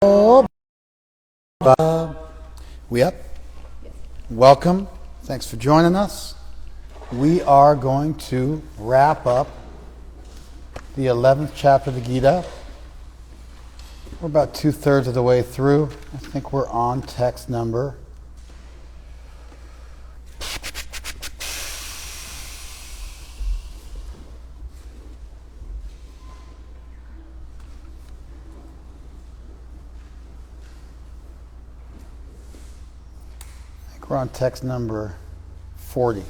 Oh, we up? Welcome. Thanks for joining us. We are going to wrap up the 11th chapter of the Gita. We're about 2/3 of the way through. I think we're on text number. We're on text number 40.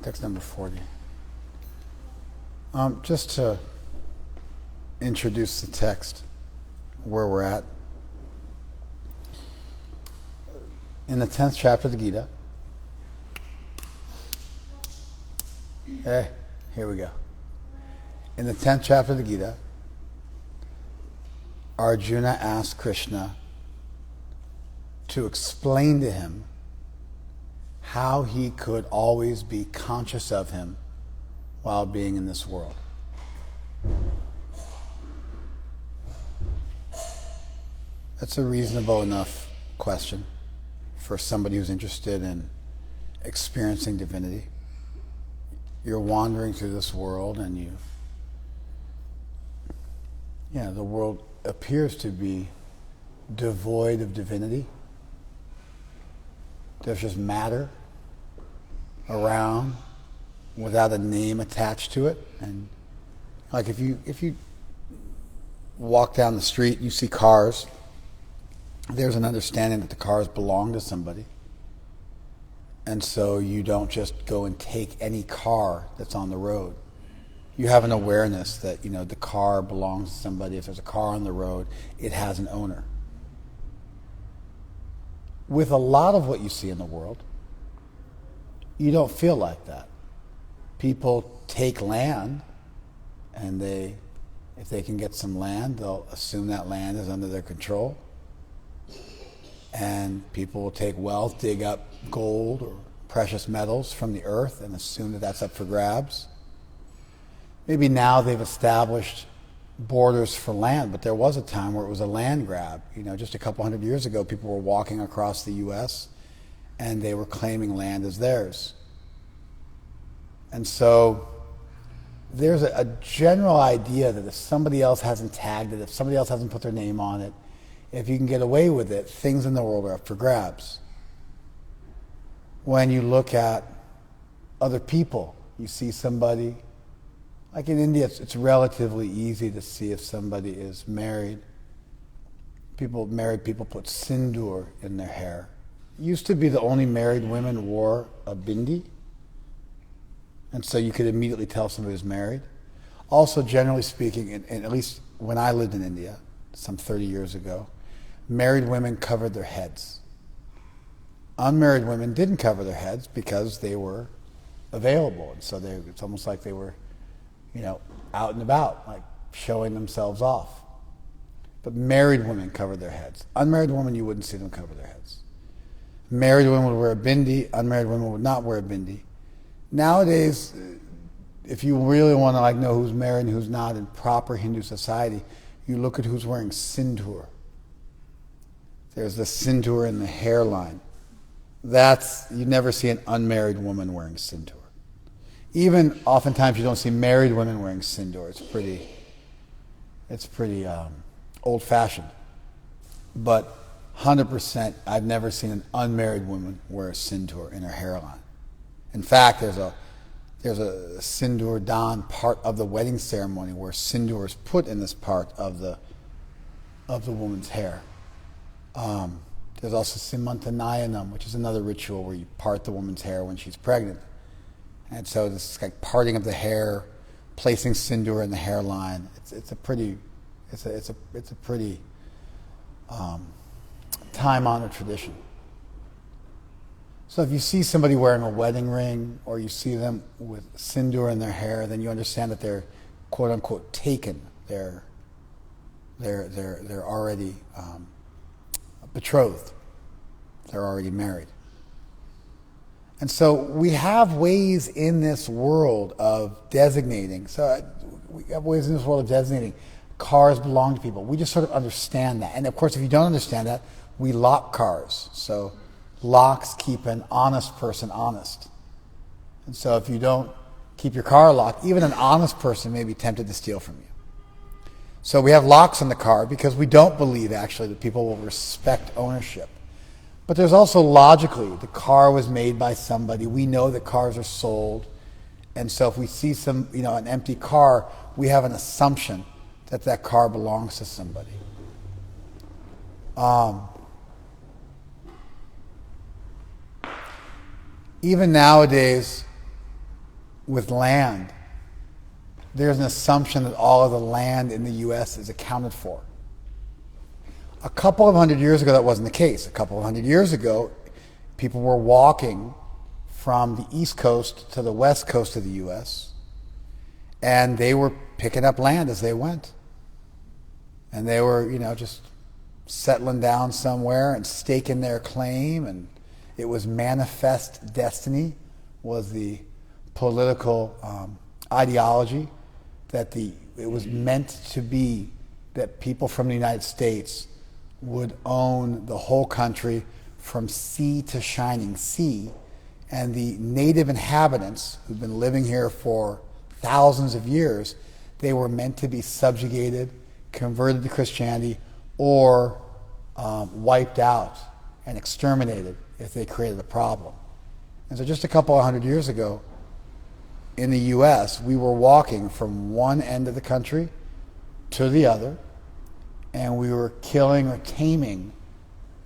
Text number 40. Just to introduce the text, where we're at. In the 10th chapter of the Gita. Here we go. In the 10th chapter of the Gita, Arjuna asked Krishna to explain to him how he could always be conscious of him while being in this world. That's a reasonable enough question for somebody who's interested in experiencing divinity. You're wandering through this world and the world appears to be devoid of divinity. There's just matter around without a name attached to it. And like if you walk down the street, you see cars, there's an understanding that the cars belong to somebody. And so you don't just go and take any car that's on the road. You have an awareness that, the car belongs to somebody. If there's a car on the road, it has an owner. With a lot of what you see in the world, you don't feel like that. People take land, and if they can get some land, they'll assume that land is under their control. And people will take wealth, dig up gold or precious metals from the earth and assume that that's up for grabs. Maybe now they've established borders for land, but there was a time where it was a land grab. Just a couple hundred years ago, people were walking across the U.S. and they were claiming land as theirs. And so there's a general idea that if somebody else hasn't tagged it, if somebody else hasn't put their name on it, if you can get away with it, things in the world are up for grabs. When you look at other people, you see somebody. Like in India, it's relatively easy to see if somebody is married. Married people put sindoor in their hair. It used to be the only married women wore a bindi. And so you could immediately tell somebody was married. Also, generally speaking, and at least when I lived in India, some 30 years ago, married women covered their heads. Unmarried women didn't cover their heads because they were available. And so it's almost like they were out and about, like showing themselves off. But married women covered their heads. Unmarried women, you wouldn't see them cover their heads. Married women would wear a bindi, unmarried women would not wear a bindi. Nowadays, if you really want to know who's married and who's not in proper Hindu society, you look at who's wearing sindoor. There's the sindoor in the hairline. You never see an unmarried woman wearing sindoor. Even oftentimes you don't see married women wearing sindoor. It's pretty old-fashioned. But 100%, I've never seen an unmarried woman wear a sindoor in her hairline. In fact, there's a sindoor dan part of the wedding ceremony where sindoor is put in this part of the woman's hair. There's also simantanayanam, which is another ritual where you part the woman's hair when she's pregnant. And so this is like parting of the hair, placing sindoor in the hairline. It's a pretty time-honored tradition. So if you see somebody wearing a wedding ring, or you see them with sindoor in their hair, then you understand that they're quote unquote taken. They're already betrothed. They're already married. And so we have ways in this world of designating. So we have ways in this world of designating cars belong to people. We just sort of understand that. And of course, if you don't understand that, we lock cars. So locks keep an honest person honest. And so if you don't keep your car locked, even an honest person may be tempted to steal from you. So we have locks on the car because we don't believe actually that people will respect ownership. But there's also logically, the car was made by somebody. We know that cars are sold. And so if we see an empty car, we have an assumption that that car belongs to somebody. Even nowadays, with land, there's an assumption that all of the land in the U.S. is accounted for. A couple of hundred years ago, that wasn't the case. A couple of hundred years ago, people were walking from the East Coast to the West Coast of the U.S., and they were picking up land as they went. And they were, just settling down somewhere and staking their claim, and it was manifest destiny, was the political ideology that it was meant to be that people from the United States would own the whole country from sea to shining sea, and the native inhabitants who've been living here for thousands of years, they were meant to be subjugated, converted to Christianity, or wiped out and exterminated if they created a problem. And so just a couple of hundred years ago, in the U.S., we were walking from one end of the country to the other, and we were killing or taming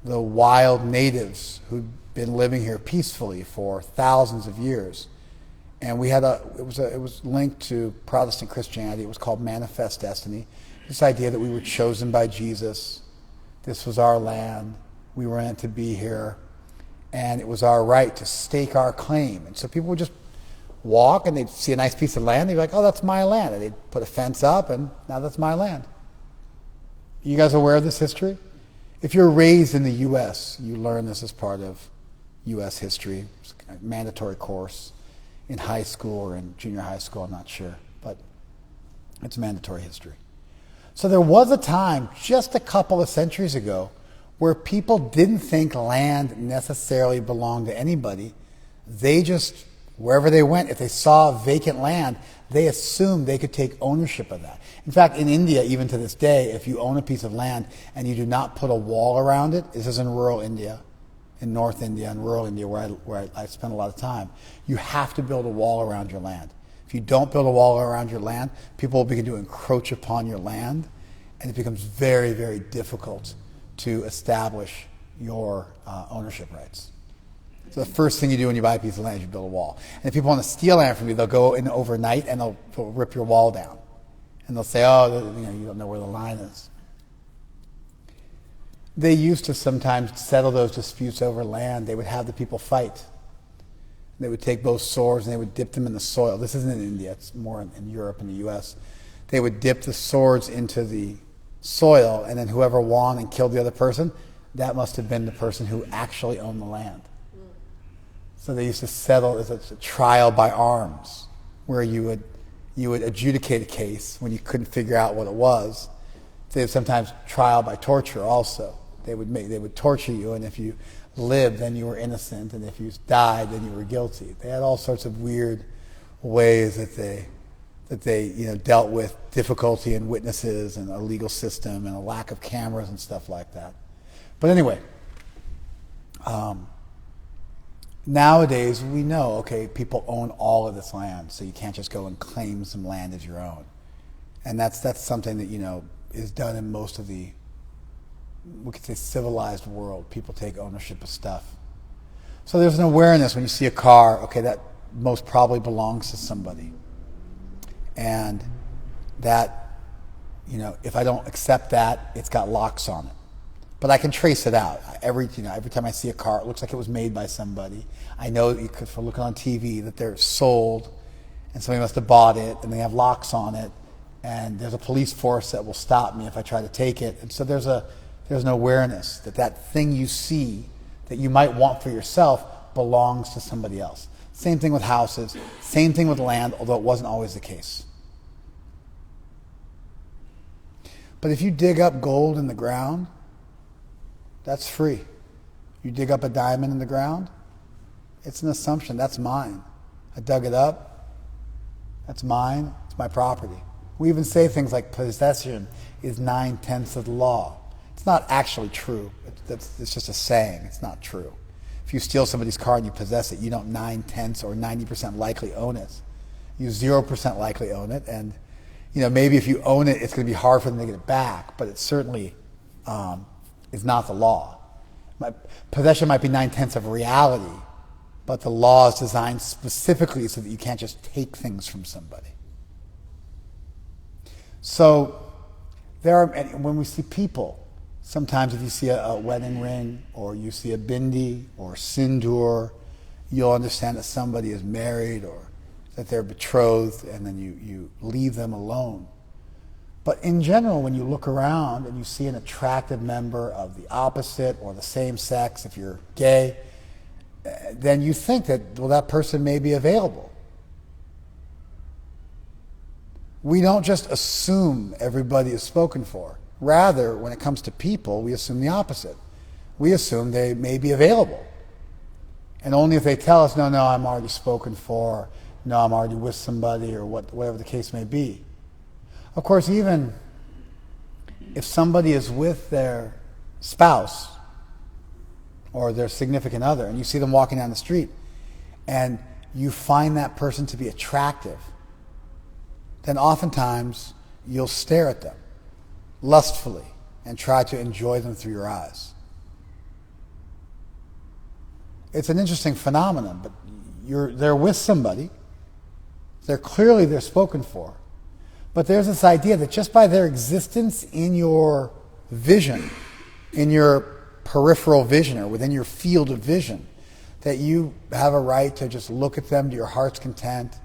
the wild natives who'd been living here peacefully for thousands of years. And we had it was linked to Protestant Christianity. It was called manifest destiny. This idea that we were chosen by Jesus. This was our land. We were meant to be here. And it was our right to stake our claim. And so people would just walk and they'd see a nice piece of land. They'd be like, oh, that's my land. And they'd put a fence up and now that's my land. You guys aware of this history? If you're raised in the U.S., you learn this as part of U.S. history. It's a mandatory course in high school or in junior high school, I'm not sure. But it's mandatory history. So there was a time just a couple of centuries ago where people didn't think land necessarily belonged to anybody. They just, wherever they went, if they saw vacant land, they assumed they could take ownership of that. In fact, in India, even to this day, if you own a piece of land and you do not put a wall around it, this is in rural India, in North India and rural India where I spend a lot of time, you have to build a wall around your land. If you don't build a wall around your land, people will begin to encroach upon your land, and it becomes very, very difficult to establish your ownership rights. So the first thing you do when you buy a piece of land is you build a wall. And if people want to steal land from you, they'll go in overnight and they'll rip your wall down. And they'll say, oh, you don't know where the line is. They used to sometimes settle those disputes over land. They would have the people fight. They would take both swords and they would dip them in the soil. This isn't in India, it's more in Europe and the US. They would dip the swords into the soil, and then whoever won and killed the other person, that must have been the person who actually owned the land. So they used to settle as a trial by arms, where you would adjudicate a case when you couldn't figure out what it was. They would sometimes trial by torture also. They would torture you, and if you lived, then you were innocent, and if you died, then you were guilty. They had all sorts of weird ways that they dealt with difficulty in witnesses and a legal system and a lack of cameras and stuff like that. But anyway, nowadays we know, okay, people own all of this land, so you can't just go and claim some land as your own. And that's something that, is done in most of the, we could say, civilized world. People take ownership of stuff. So there's an awareness when you see a car, okay, that most probably belongs to somebody. And that, if I don't accept that, it's got locks on it. But I can trace it out. Every time I see a car, it looks like it was made by somebody. I know from looking on TV that they're sold, and somebody must have bought it, and they have locks on it, and there's a police force that will stop me if I try to take it. And so there's an awareness that thing you see that you might want for yourself belongs to somebody else. Same thing with houses, same thing with land, although it wasn't always the case. But if you dig up gold in the ground, that's free. You dig up a diamond in the ground, it's an assumption, that's mine. I dug it up, that's mine, it's my property. We even say things like possession is 9/10 of the law. It's not actually true. It's just a saying. It's not true. If you steal somebody's car and you possess it, you don't 9/10 or 90% likely own it. You 0% likely own it, and maybe if you own it, it's going to be hard for them to get it back, but it certainly is not the law. Possession might be 9/10 of reality, but the law is designed specifically so that you can't just take things from somebody. So when we see people, sometimes if you see a wedding ring or you see a bindi or sindoor, you'll understand that somebody is married or that they're betrothed, and then you leave them alone. But in general, when you look around and you see an attractive member of the opposite or the same sex, if you're gay, then you think that, well, that person may be available. We don't just assume everybody is spoken for. Rather, when it comes to people, we assume the opposite. We assume they may be available. And only if they tell us, no, I'm already spoken for, no, I'm already with somebody, or whatever the case may be. Of course, even if somebody is with their spouse or their significant other, and you see them walking down the street, and you find that person to be attractive, then oftentimes you'll stare at them lustfully and try to enjoy them through your eyes. It's an interesting phenomenon, but they're with somebody. They're spoken for. But there's this idea that just by their existence in your vision, in your peripheral vision or within your field of vision, that you have a right to just look at them to your heart's content,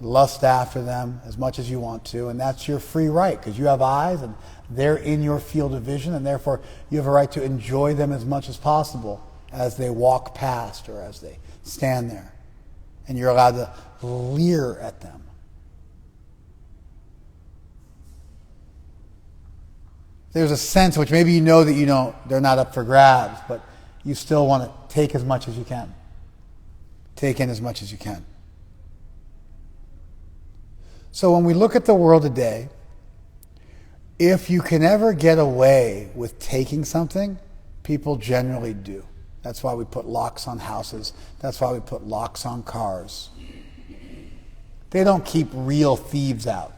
lust after them as much as you want to, and that's your free right because you have eyes and they're in your field of vision, and therefore you have a right to enjoy them as much as possible as they walk past or as they stand there. And you're allowed to leer at them. There's a sense which maybe that they're not up for grabs, but you still want to take as much as you can. Take in as much as you can. So when we look at the world today, if you can ever get away with taking something, people generally do. That's why we put locks on houses. That's why we put locks on cars. They don't keep real thieves out.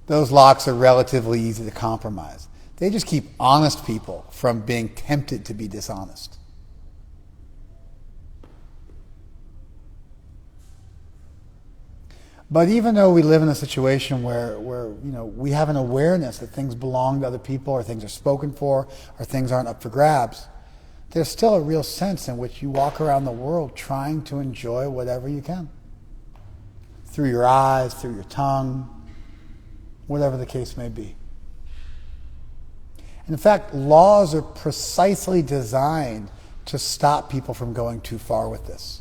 Those locks are relatively easy to compromise. They just keep honest people from being tempted to be dishonest. But even though we live in a situation where we have an awareness that things belong to other people or things are spoken for or things aren't up for grabs, there's still a real sense in which you walk around the world trying to enjoy whatever you can. Through your eyes, through your tongue, whatever the case may be. And in fact, laws are precisely designed to stop people from going too far with this.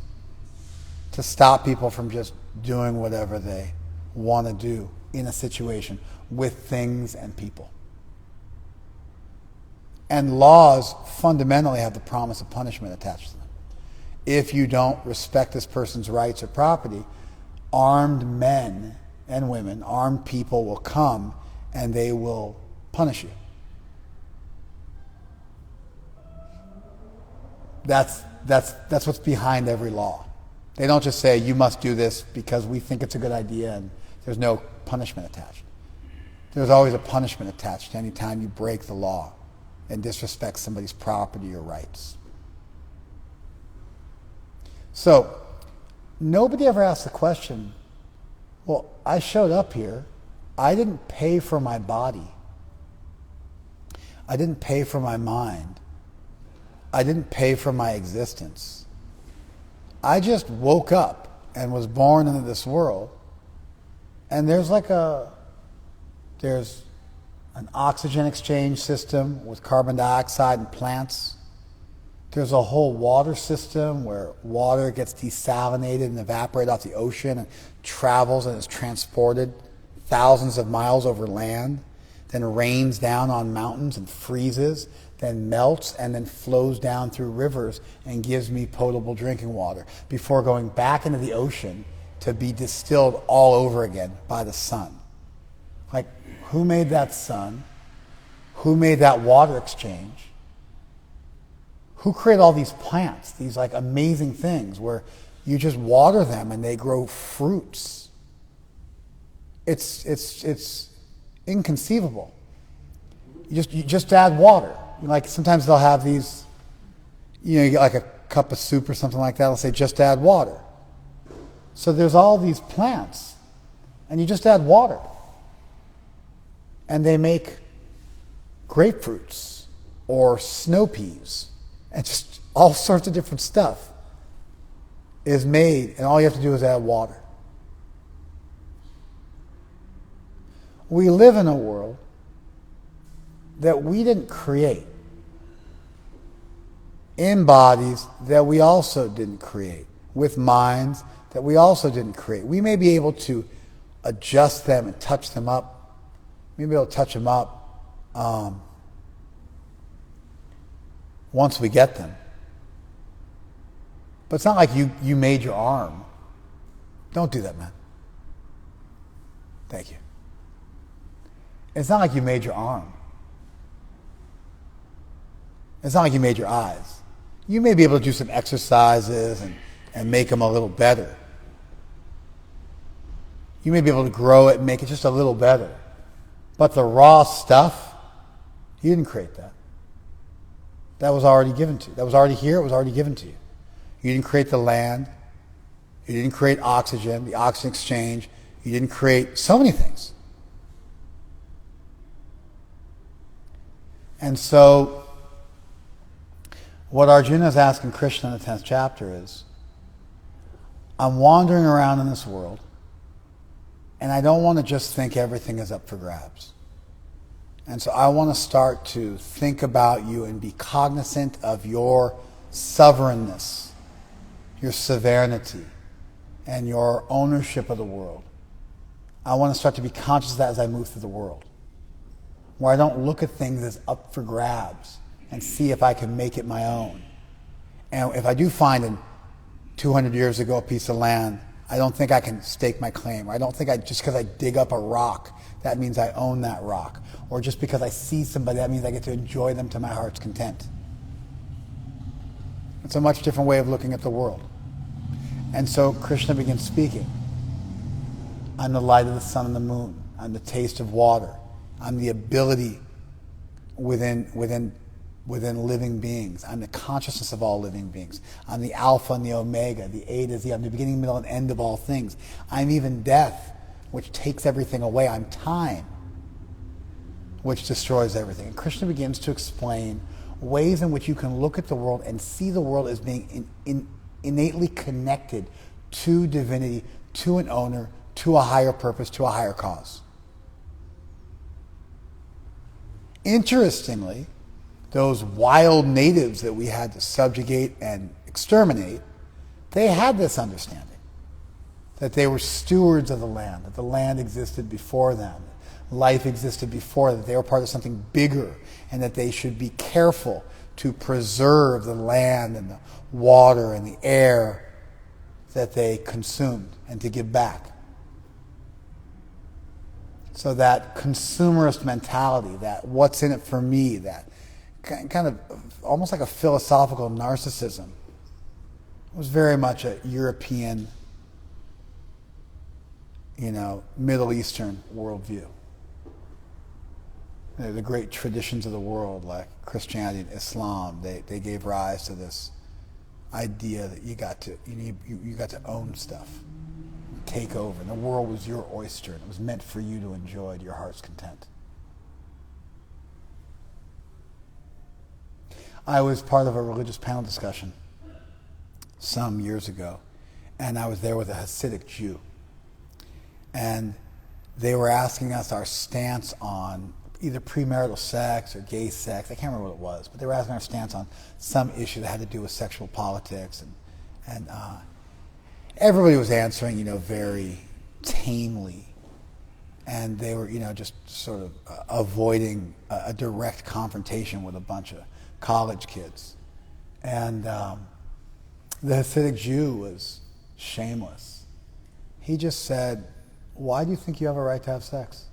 To stop people from just doing whatever they want to do in a situation with things and people. And laws fundamentally have the promise of punishment attached to them. If you don't respect this person's rights or property, armed men and women, armed people will come and they will punish you. That's what's behind every law. They don't just say, you must do this because we think it's a good idea and there's no punishment attached. There's always a punishment attached to any time you break the law and disrespect somebody's property or rights. So, nobody ever asked the question, well, I showed up here. I didn't pay for my body. I didn't pay for my mind. I didn't pay for my existence. I just woke up and was born into this world, and there's an oxygen exchange system with carbon dioxide and plants. There's a whole water system where water gets desalinated and evaporated off the ocean and travels and is transported thousands of miles over land, then rains down on mountains and freezes, then melts and then flows down through rivers and gives me potable drinking water before going back into the ocean to be distilled all over again by the sun. Like, who made that sun? Who made that water exchange? Who created all these plants, these like amazing things where you just water them and they grow fruits? It's inconceivable. You just add water. Like sometimes they'll have these, you get like a cup of soup or something like that. They'll say just add water. So there's all these plants, and you just add water, and they make grapefruits or snow peas. And just all sorts of different stuff is made, and all you have to do is add water. We live in a world that we didn't create, in bodies that we also didn't create, with minds that we also didn't create. We may be able to adjust them and touch them up. We may be able to touch them up once we get them. But it's not like you made your arm. Don't do that, man. Thank you. It's not like you made your arm. It's not like you made your eyes. You may be able to do some exercises and make them a little better. You may be able to grow it and make it just a little better. But the raw stuff, you didn't create that. That was already given to you. That was already here. It was already given to you. You didn't create the land. You didn't create oxygen, the oxygen exchange. You didn't create so many things. And so what Arjuna is asking Krishna in the 10th chapter is, I'm wandering around in this world, and I don't want to just think everything is up for grabs. And so I want to start to think about you and be cognizant of your sovereignness, your sovereignty, and your ownership of the world. I want to start to be conscious of that as I move through the world, where I don't look at things as up for grabs and see if I can make it my own. And if I do find 200 years ago a piece of land, I don't think I can stake my claim. I don't think just because I dig up a rock, that means I own that rock. Or just because I see somebody, that means I get to enjoy them to my heart's content. It's a much different way of looking at the world. And so Krishna begins speaking. I'm the light of the sun and the moon. I'm the taste of water. I'm the ability within living beings. I'm the consciousness of all living beings. I'm the Alpha and the Omega, the A to Z. I'm the beginning, middle, and end of all things. I'm even death, which takes everything away. I'm time, which destroys everything. And Krishna begins to explain ways in which you can look at the world and see the world as being innately connected to divinity, to an owner, to a higher purpose, to a higher cause. Interestingly, those wild natives that we had to subjugate and exterminate, they had this understanding that they were stewards of the land, that the land existed before them, life existed before them, that they were part of something bigger, and that they should be careful to preserve the land and the water and the air that they consumed and to give back. So that consumerist mentality, that what's in it for me, that kind of almost like a philosophical narcissism, was very much a European, Middle Eastern worldview. The great traditions of the world, like Christianity and Islam, they gave rise to this idea that you got to own stuff, take over. And the world was your oyster, and it was meant for you to enjoy to your heart's content. I was part of a religious panel discussion some years ago, and I was there with a Hasidic Jew. And they were asking us our stance on either premarital sex or gay sex. I can't remember what it was, but they were asking our stance on some issue that had to do with sexual politics, and everybody was answering, very tamely, and they were, just sort of avoiding a direct confrontation with a bunch of college kids. And the Hasidic Jew was shameless. He just said, "Why do you think you have a right to have sex?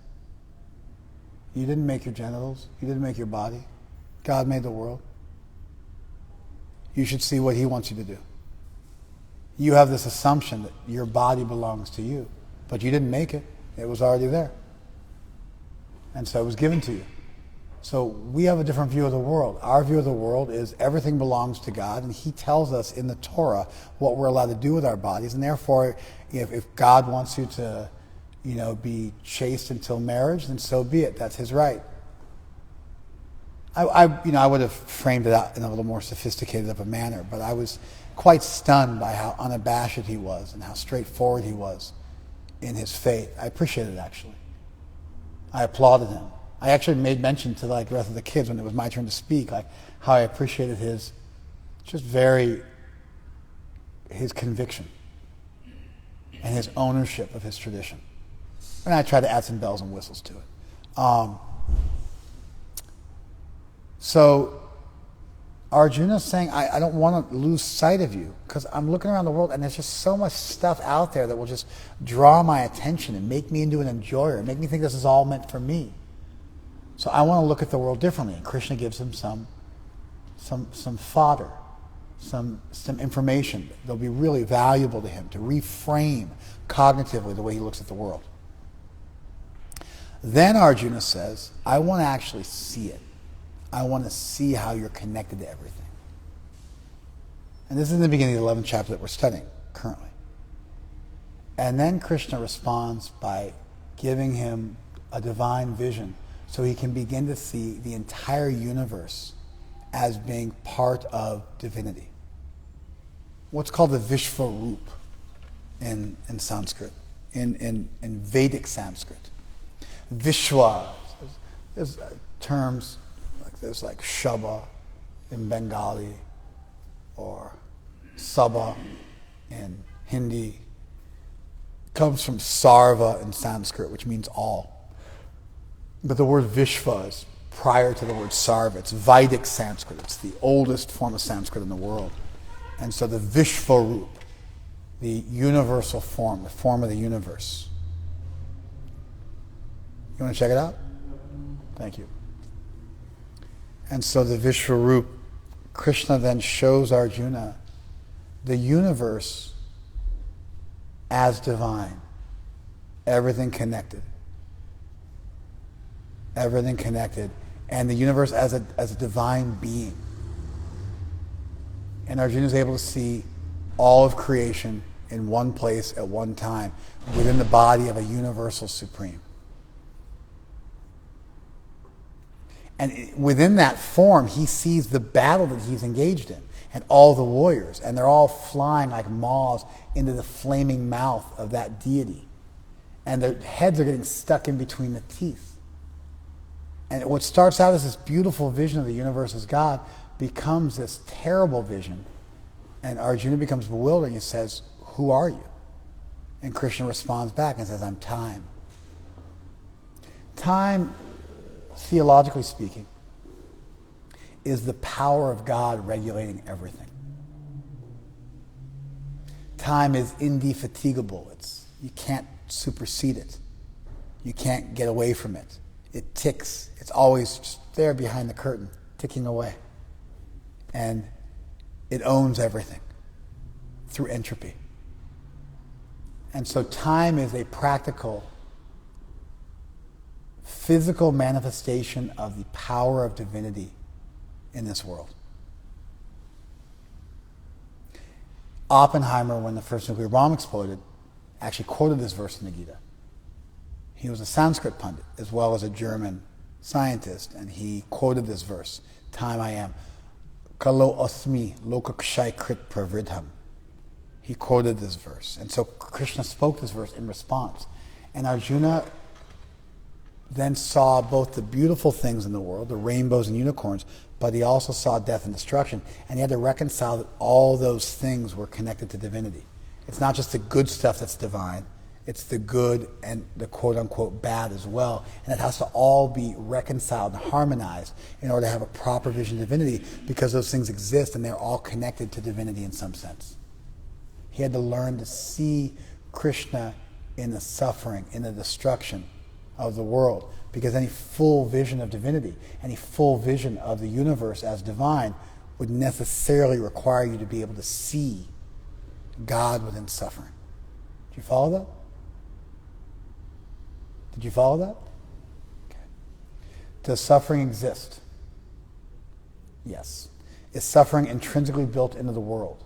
You didn't make your genitals. You didn't make your body. God made the world. You should see what he wants you to do. You have this assumption that your body belongs to you, but you didn't make it. It was already there. And so it was given to you." So we have a different view of the world. Our view of the world is everything belongs to God, and he tells us in the Torah what we're allowed to do with our bodies, and therefore if God wants you to be chaste until marriage, then so be it. That's his right. I would have framed it out in a little more sophisticated of a manner, but I was quite stunned by how unabashed he was and how straightforward he was in his faith. I appreciated it, actually. I applauded him. I actually made mention to the rest of the kids when it was my turn to speak, how I appreciated his conviction and his ownership of his tradition. And I tried to add some bells and whistles to it. So Arjuna's saying, I don't want to lose sight of you, because I'm looking around the world and there's just so much stuff out there that will just draw my attention and make me into an enjoyer, make me think this is all meant for me. So I want to look at the world differently. And Krishna gives him some fodder, some information that'll be really valuable to him to reframe cognitively the way he looks at the world. Then Arjuna says, I want to actually see it. I want to see how you're connected to everything. And this is in the beginning of the 11th chapter that we're studying currently. And then Krishna responds by giving him a divine vision so he can begin to see the entire universe as being part of divinity. What's called the Vishvarup in Sanskrit, in Vedic Sanskrit. Vishwa, there's terms there's like Shaba in Bengali or Sabha in Hindi. Comes from Sarva in Sanskrit, which means all. But the word Vishva is prior to the word Sarva. It's Vedic Sanskrit. It's the oldest form of Sanskrit in the world. And so the Vishvarup, the universal form, the form of the universe. You want to check it out? Thank you. And so the Vishvarup, Krishna then shows Arjuna the universe as divine. Everything connected. Everything connected. And the universe as a divine being. And Arjuna is able to see all of creation in one place at one time within the body of a universal supreme. And within that form, he sees the battle that he's engaged in and all the warriors. And they're all flying like moths into the flaming mouth of that deity. And their heads are getting stuck in between the teeth. And what starts out as this beautiful vision of the universe as God becomes this terrible vision. And Arjuna becomes bewildered and he says, "Who are you?" And Krishna responds back and says, "I'm time." Time, theologically speaking, is the power of God regulating everything. Time is indefatigable. You can't supersede it. You can't get away from it. It ticks. It's always just there behind the curtain, ticking away. And it owns everything through entropy. And so time is a practical, physical manifestation of the power of divinity in this world. Oppenheimer, when the first nuclear bomb exploded, actually quoted this verse in the Gita. He was a Sanskrit pundit as well as a German scientist, and he quoted this verse, "Time I am. Kalo asmi lokakshai krit pravridham." He quoted this verse. And so Krishna spoke this verse in response. And Arjuna then saw both the beautiful things in the world, the rainbows and unicorns, but he also saw death and destruction. And he had to reconcile that all those things were connected to divinity. It's not just the good stuff that's divine, it's the good and the quote-unquote bad as well. And it has to all be reconciled and harmonized in order to have a proper vision of divinity, because those things exist and they're all connected to divinity in some sense. He had to learn to see Krishna in the suffering, in the destruction of the world, because any full vision of divinity, any full vision of the universe as divine would necessarily require you to be able to see God within suffering. Did you follow that? Did you follow that? Okay. Does suffering exist? Yes. Is suffering intrinsically built into the world?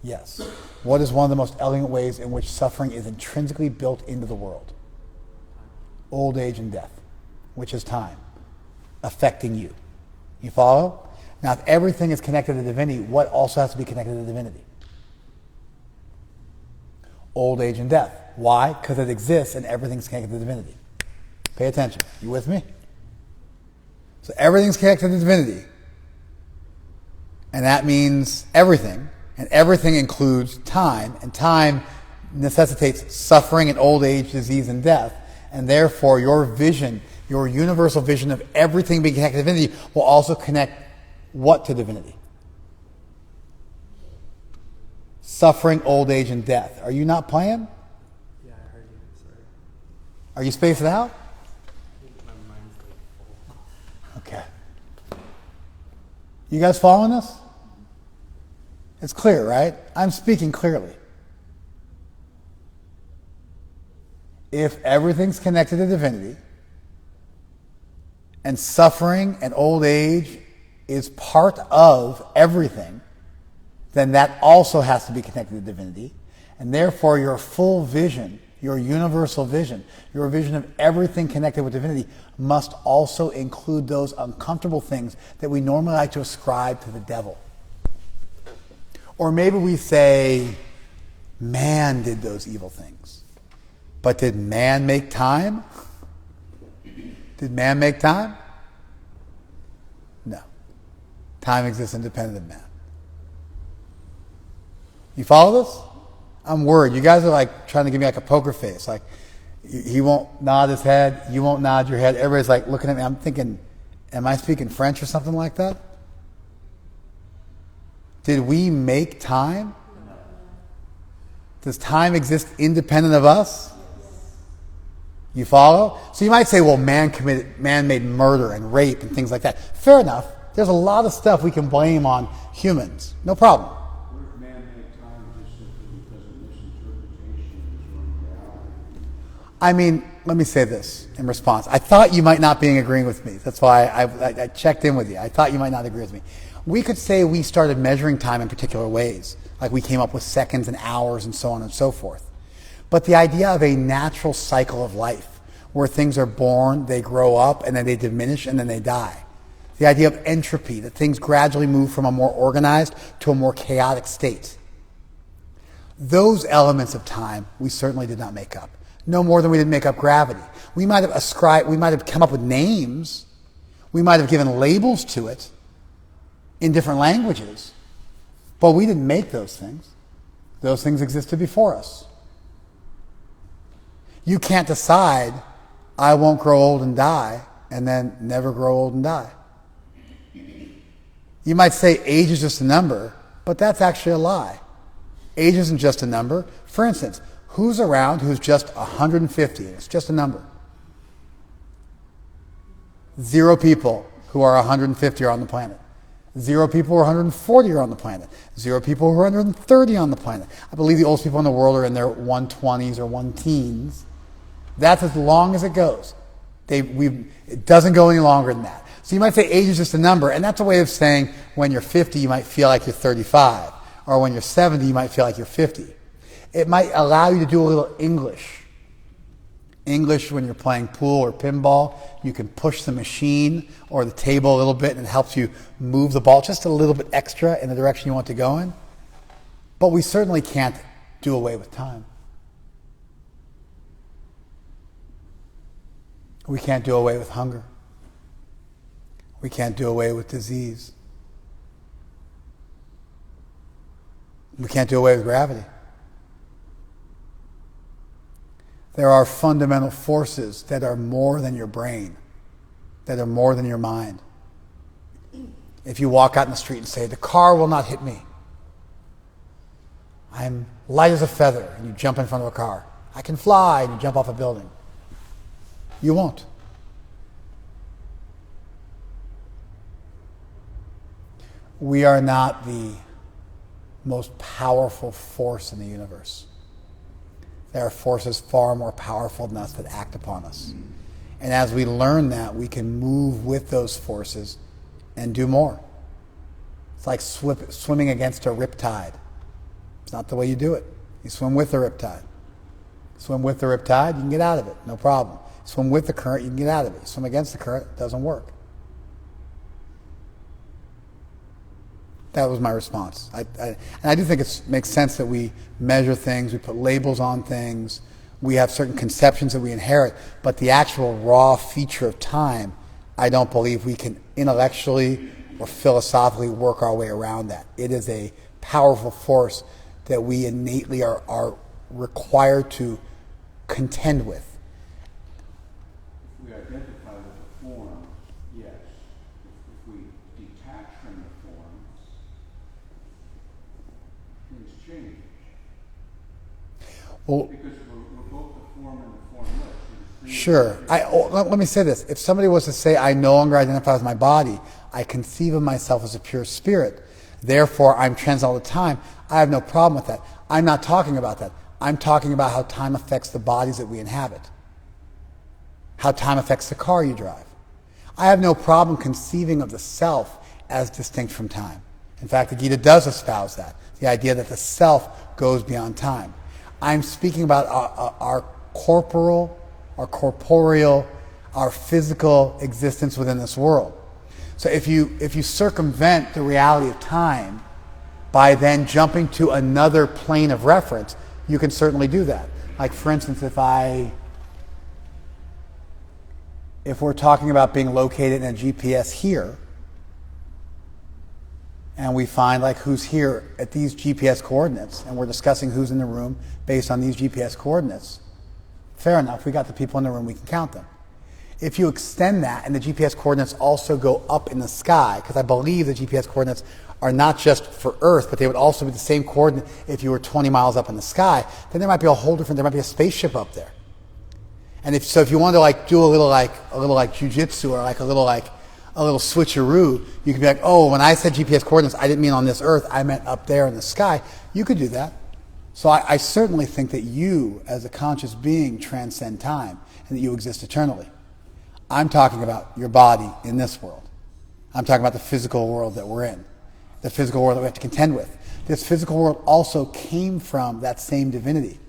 Yes. What is one of the most elegant ways in which suffering is intrinsically built into the world? Old age and death, which is time, affecting you. You follow? Now, if everything is connected to divinity, what also has to be connected to divinity? Old age and death. Why? Because it exists and everything's connected to divinity. Pay attention. You with me? So everything's connected to divinity. And that means everything. And everything includes time. And time necessitates suffering and old age, disease, and death. And therefore, your vision, your universal vision of everything being connected to divinity will also connect what to divinity? Suffering, old age, and death. Are you not playing? Yeah, I heard you. Sorry. Are you spacing out? I think my mind's like full. Okay. You guys following this? It's clear, right? I'm speaking clearly. If everything's connected to divinity, and suffering and old age is part of everything, then that also has to be connected to divinity. And therefore, your full vision, your universal vision, your vision of everything connected with divinity must also include those uncomfortable things that we normally like to ascribe to the devil. Or maybe we say, man did those evil things. But did man make time? Did man make time? No. Time exists independent of man. You follow this? I'm worried. You guys are like trying to give me like a poker face. Like, he won't nod his head, you won't nod your head. Everybody's like looking at me. I'm thinking, am I speaking French or something like that? Did we make time? Does time exist independent of us? You follow? So you might say, well, man made murder and rape and things like that. Fair enough. There's a lot of stuff we can blame on humans. No problem. What if man made time just simply because of misinterpretation of his own reality? I mean, let me say this in response. I thought you might not be agreeing with me. That's why I checked in with you. I thought you might not agree with me. We could say we started measuring time in particular ways, like we came up with seconds and hours and so on and so forth. But the idea of a natural cycle of life, where things are born, they grow up, and then they diminish, and then they die. The idea of entropy, that things gradually move from a more organized to a more chaotic state. Those elements of time we certainly did not make up. No more than we didn't make up gravity. We might have come up with names. We might have given labels to it in different languages. But we didn't make those things. Those things existed before us. You can't decide, I won't grow old and die, and then never grow old and die. You might say age is just a number, but that's actually a lie. Age isn't just a number. For instance, who's around who's just 150? It's just a number. 0 people who are 150 are on the planet. 0 people who are 140 are on the planet. 0 people who are 130 on the planet. I believe the oldest people in the world are in their 120s or 1-teens. That's as long as it goes. It doesn't go any longer than that. So you might say age is just a number, and that's a way of saying when you're 50, you might feel like you're 35. Or when you're 70, you might feel like you're 50. It might allow you to do a little English. English, when you're playing pool or pinball, you can push the machine or the table a little bit, and it helps you move the ball just a little bit extra in the direction you want to go in. But we certainly can't do away with time. We can't do away with hunger. We can't do away with disease. We can't do away with gravity. There are fundamental forces that are more than your brain, that are more than your mind. If you walk out in the street and say, the car will not hit me. I'm light as a feather, and you jump in front of a car. I can fly, and you jump off a building. You won't. We are not the most powerful force in the universe. There are forces far more powerful than us that act upon us. And as we learn that, we can move with those forces and do more. It's like swimming against a riptide. It's not the way you do it. You swim with the riptide. Swim with the riptide, you can get out of it, no problem. Swim with the current, you can get out of it. Swim against the current, it doesn't work. That was my response. And I do think it makes sense that we measure things, we put labels on things, we have certain conceptions that we inherit, but the actual raw feature of time, I don't believe we can intellectually or philosophically work our way around that. It is a powerful force that we innately are required to contend with. If we identify with the form, yes. If we detach from the form, things change. Well, Because we're both the form and the formless. sure. Let me say this. If somebody was to say, I no longer identify with my body, I conceive of myself as a pure spirit, therefore I'm trans all the time, I have no problem with that. I'm not talking about that. I'm talking about how time affects the bodies that we inhabit, how time affects the car you drive. I have no problem conceiving of the self as distinct from time. In fact, the Gita does espouse that, the idea that the self goes beyond time. I'm speaking about our corporeal, our physical existence within this world. So if you circumvent the reality of time by then jumping to another plane of reference, you can certainly do that. Like, for instance, if we're talking about being located in a GPS here, and we find like who's here at these GPS coordinates, and we're discussing who's in the room based on these GPS coordinates, fair enough, we got the people in the room, we can count them. If you extend that and the GPS coordinates also go up in the sky, because I believe the GPS coordinates are not just for Earth, but they would also be the same coordinate if you were 20 miles up in the sky, then there might be a whole different, there might be a spaceship up there. And if you wanted to like do a little like jujitsu or like a little switcheroo, you could be like, oh, when I said GPS coordinates, I didn't mean on this Earth, I meant up there in the sky. You could do that. So I certainly think that you, as a conscious being, transcend time and that you exist eternally. I'm talking about your body in this world. I'm talking about the physical world that we're in, the physical world that we have to contend with. This physical world also came from that same divinity.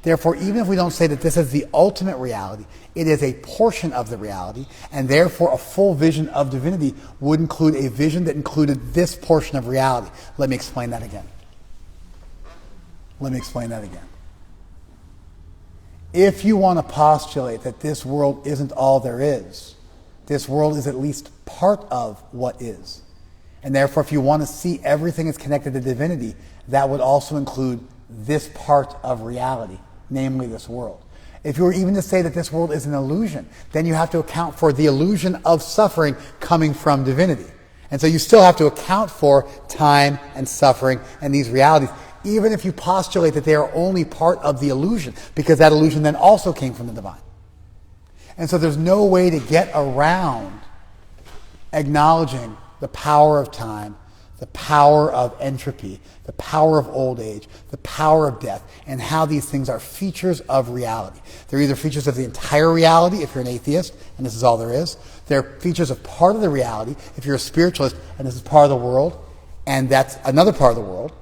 Therefore, even if we don't say that this is the ultimate reality, it is a portion of the reality, and therefore a full vision of divinity would include a vision that included this portion of reality. Let me explain that again. If you want to postulate that this world isn't all there is, this world is at least part of what is. And therefore, if you want to see everything as connected to divinity, that would also include this part of reality, namely this world. If you were even to say that this world is an illusion, then you have to account for the illusion of suffering coming from divinity. And so you still have to account for time and suffering and these realities, even if you postulate that they are only part of the illusion, because that illusion then also came from the divine. And so there's no way to get around acknowledging the power of time, the power of entropy, the power of old age, the power of death, and how these things are features of reality. They're either features of the entire reality, if you're an atheist, and this is all there is. They're features of part of the reality, if you're a spiritualist, and this is part of the world, and that's another part of the world.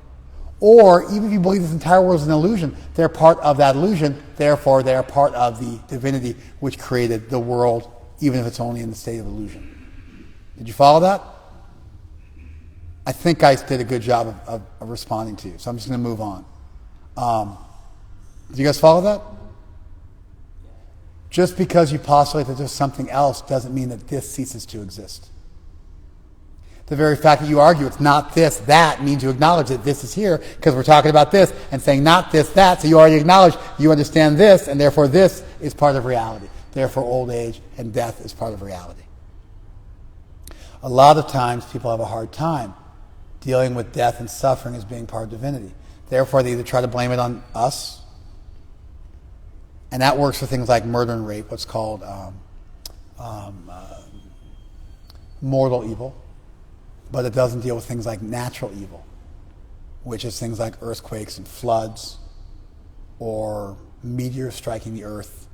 Or, even if you believe this entire world is an illusion, they're part of that illusion, therefore they are part of the divinity which created the world, even if it's only in the state of illusion. Did you follow that? I think I did a good job of responding to you, so I'm just going to move on. Did you guys follow that? Just because you postulate that there's something else doesn't mean that this ceases to exist. The very fact that you argue it's not this, that, means you acknowledge that this is here because we're talking about this and saying not this, that. So you already acknowledge you understand this, and therefore this is part of reality. Therefore old age and death is part of reality. A lot of times people have a hard time dealing with death and suffering as being part of divinity. Therefore they either try to blame it on us, and that works for things like murder and rape, what's called mortal evil. But it doesn't deal with things like natural evil, which is things like earthquakes and floods, or meteors striking the earth,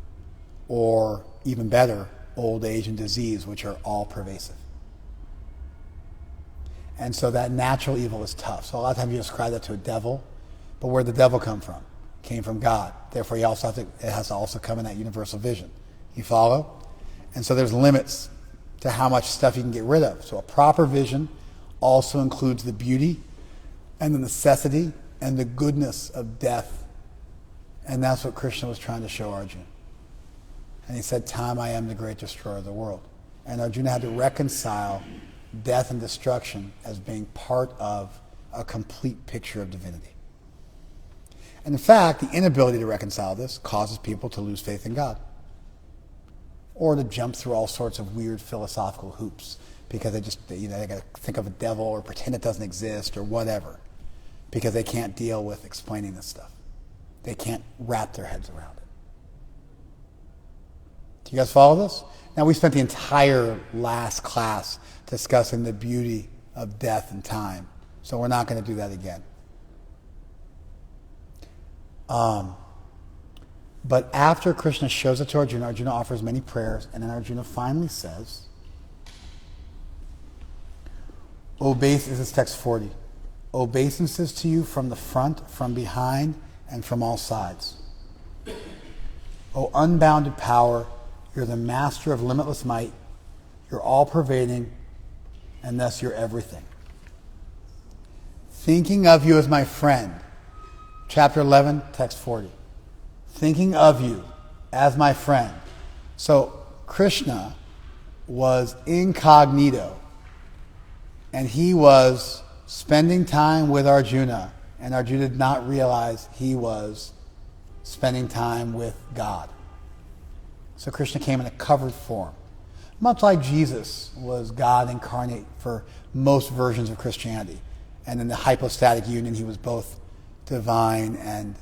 or even better, old age and disease, which are all pervasive. And so that natural evil is tough. So a lot of times you ascribe that to a devil, but where'd the devil come from? It came from God. Therefore, it has to also come in that universal vision. You follow? And so there's limits to how much stuff you can get rid of. So a proper vision also includes the beauty and the necessity and the goodness of death. And that's what Krishna was trying to show Arjuna. And he said, "Time I am the great destroyer of the world." And Arjuna had to reconcile death and destruction as being part of a complete picture of divinity. And in fact, the inability to reconcile this causes people to lose faith in God, or to jump through all sorts of weird philosophical hoops because they got to think of a devil or pretend it doesn't exist or whatever, because they can't deal with explaining this stuff. They can't wrap their heads around it. Do you guys follow this? Now, we spent the entire last class discussing the beauty of death and time, so we're not going to do that again. But after Krishna shows it to Arjuna, Arjuna offers many prayers, and then Arjuna finally says, this is text 40, obeisances to you from the front, from behind, and from all sides. O unbounded power, you're the master of limitless might, you're all-pervading, and thus you're everything. Thinking of you as my friend, chapter 11, text 40. Thinking of you as my friend. So Krishna was incognito, and he was spending time with Arjuna, and Arjuna did not realize he was spending time with God. So Krishna came in a covered form, much like Jesus was God incarnate for most versions of Christianity. And in the hypostatic union, he was both divine and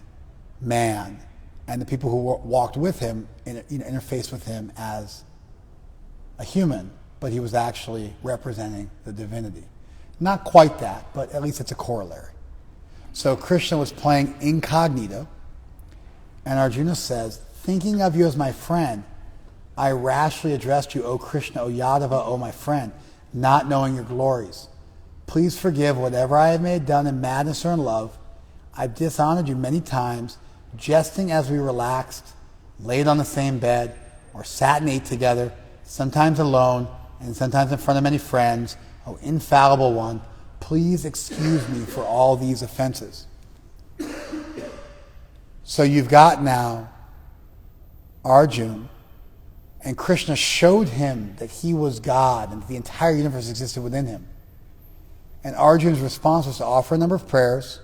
man. And the people who walked with him interfaced with him as a human, but he was actually representing the divinity. Not quite that, but at least it's a corollary. So Krishna was playing incognito, and Arjuna says, thinking of you as my friend, I rashly addressed you, O Krishna, O Yadava, O my friend, not knowing your glories. Please forgive whatever I have made done in madness or in love. I've dishonored you many times, jesting as we relaxed, laid on the same bed, or sat and ate together, sometimes alone, and sometimes in front of many friends. O infallible one, please excuse me for all these offenses. So you've got now Arjuna, and Krishna showed him that he was God and that the entire universe existed within him. And Arjuna's response was to offer a number of prayers,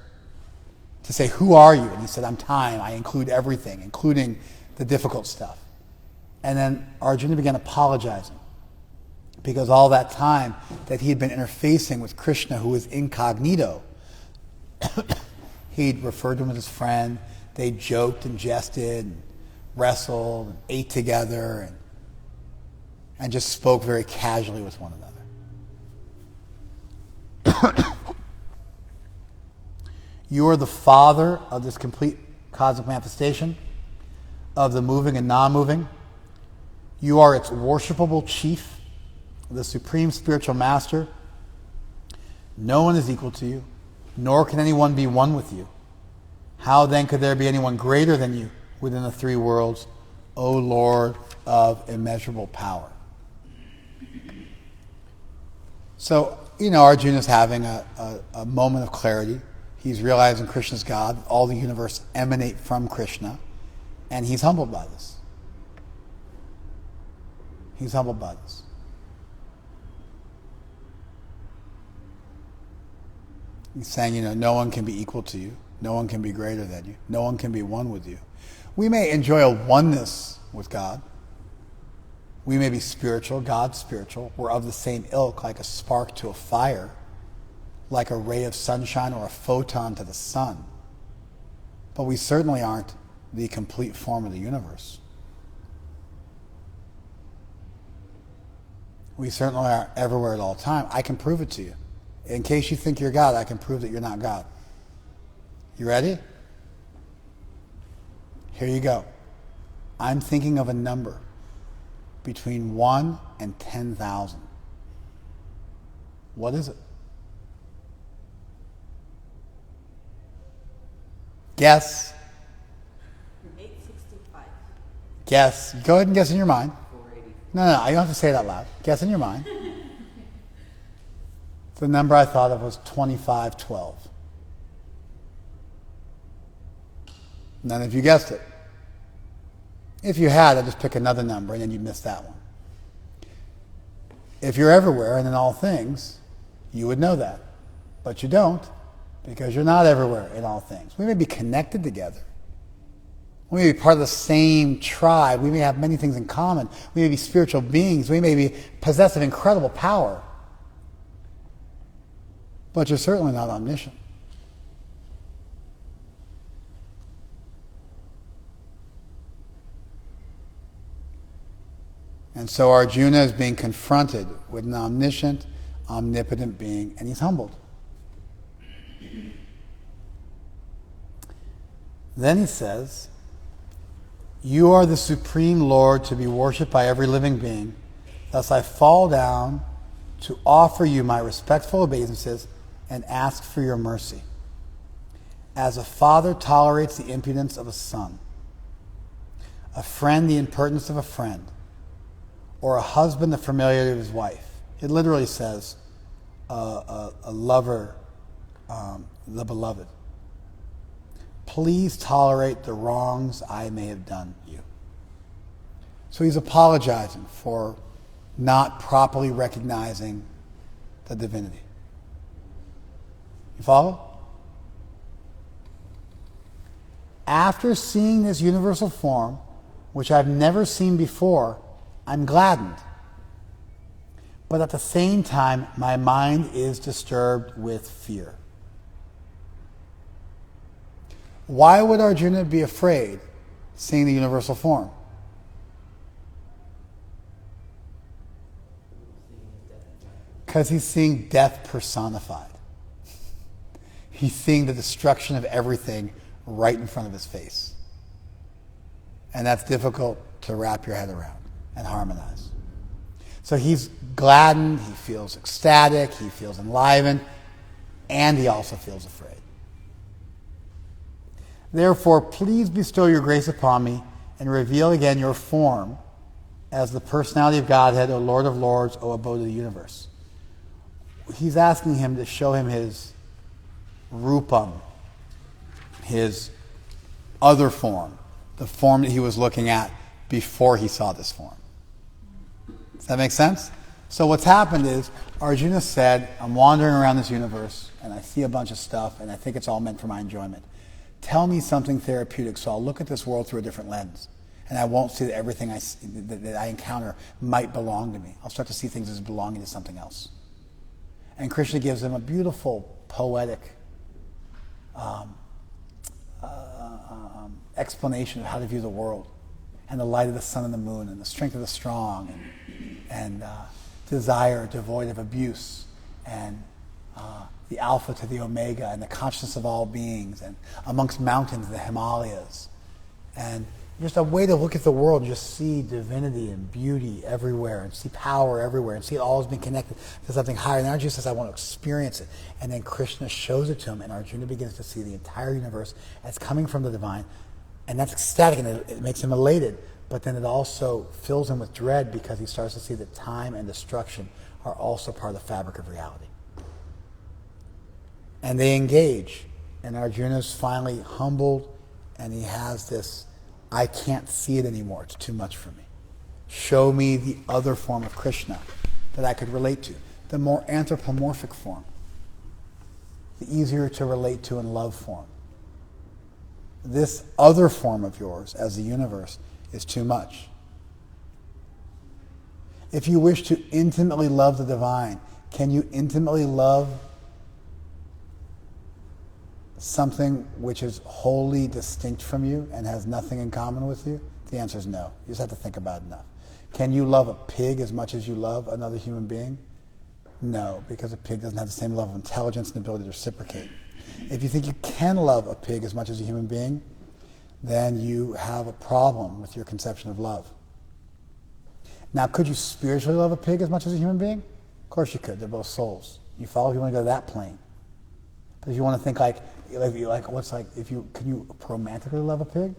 to say, who are you? And he said, I'm time. I include everything, including the difficult stuff. And then Arjuna began apologizing, because all that time that he had been interfacing with Krishna, who was incognito, he'd referred to him as his friend. They joked and jested and wrestled and ate together and just spoke very casually with one another. You are the father of this complete cosmic manifestation, of the moving and non-moving. You are its worshipable chief, the supreme spiritual master. No one is equal to you, nor can anyone be one with you. How then could there be anyone greater than you within the three worlds, O Lord of immeasurable power? So, Arjuna's having a moment of clarity. He's realizing Krishna's God. All the universe emanate from Krishna. And he's humbled by this. He's humbled by this. He's saying, no one can be equal to you. No one can be greater than you. No one can be one with you. We may enjoy a oneness with God. We may be spiritual. God's spiritual. We're of the same ilk, like a spark to a fire, like a ray of sunshine or a photon to the sun. But we certainly aren't the complete form of the universe. We certainly are everywhere at all time. I can prove it to you. In case you think you're God, I can prove that you're not God. You ready? Here you go. I'm thinking of a number between 1 and 10,000. What is it? Guess. 865. Guess. Go ahead and guess in your mind. 480. No, you don't have to say it out loud. Guess in your mind. The number I thought of was 2512. None of you guessed it. If you had, I'd just pick another number and then you'd miss that one. If you're everywhere and in all things, you would know that. But you don't, because you're not everywhere in all things. We may be connected together. We may be part of the same tribe. We may have many things in common. We may be spiritual beings. We may be possessed of incredible power. But you're certainly not omniscient. And so Arjuna is being confronted with an omniscient, omnipotent being, and he's humbled. Then he says, "You are the supreme Lord to be worshipped by every living being. Thus I fall down to offer you my respectful obeisances and ask for your mercy. As a father tolerates the impudence of a son, a friend the impertinence of a friend, or a husband the familiarity of his wife." It literally says, a lover, the beloved. "Please tolerate the wrongs I may have done you." So he's apologizing for not properly recognizing the divinity. You follow? After seeing this universal form, which I've never seen before, I'm gladdened. But at the same time, my mind is disturbed with fear. Why would Arjuna be afraid seeing the universal form? Because he's seeing death personified. He's seeing the destruction of everything right in front of his face. And that's difficult to wrap your head around and harmonize. So he's gladdened, he feels ecstatic, he feels enlivened, and he also feels afraid. "Therefore, please bestow your grace upon me and reveal again your form as the personality of Godhead, O Lord of Lords, O abode of the universe." He's asking him to show him his rupam, his other form, the form that he was looking at before he saw this form. Does that make sense? So what's happened is Arjuna said, "I'm wandering around this universe and I see a bunch of stuff and I think it's all meant for my enjoyment. Tell me something therapeutic so I'll look at this world through a different lens and I won't see that everything that I encounter might belong to me. I'll start to see things as belonging to something else." And Krishna gives him a beautiful, poetic explanation of how to view the world, and the light of the sun and the moon, and the strength of the strong, and desire devoid of abuse, and the alpha to the omega, and the consciousness of all beings, and amongst mountains, the Himalayas, and just a way to look at the world and just see divinity and beauty everywhere, and see power everywhere, and see it all as being connected to something higher. And Arjuna says, "I want to experience it." And then Krishna shows it to him, and Arjuna begins to see the entire universe as coming from the divine. And that's ecstatic, and it makes him elated. But then it also fills him with dread because he starts to see that time and destruction are also part of the fabric of reality. And they engage. And Arjuna's finally humbled, and he has this, "I can't see it anymore. It's too much for me." Show me the other form of Krishna that I could relate to, the more anthropomorphic form, the easier to relate to and love form. This other form of yours as the universe is too much. If you wish to intimately love the divine, can you intimately love something which is wholly distinct from you and has nothing in common with you? The answer is no. You just have to think about it enough. Can you love a pig as much as you love another human being? No, because a pig doesn't have the same level of intelligence and ability to reciprocate. If you think you can love a pig as much as a human being, then you have a problem with your conception of love. Now, could you spiritually love a pig as much as a human being? Of course you could. They're both souls. You follow if you want to go to that plane. But if you want to think can you romantically love a pig?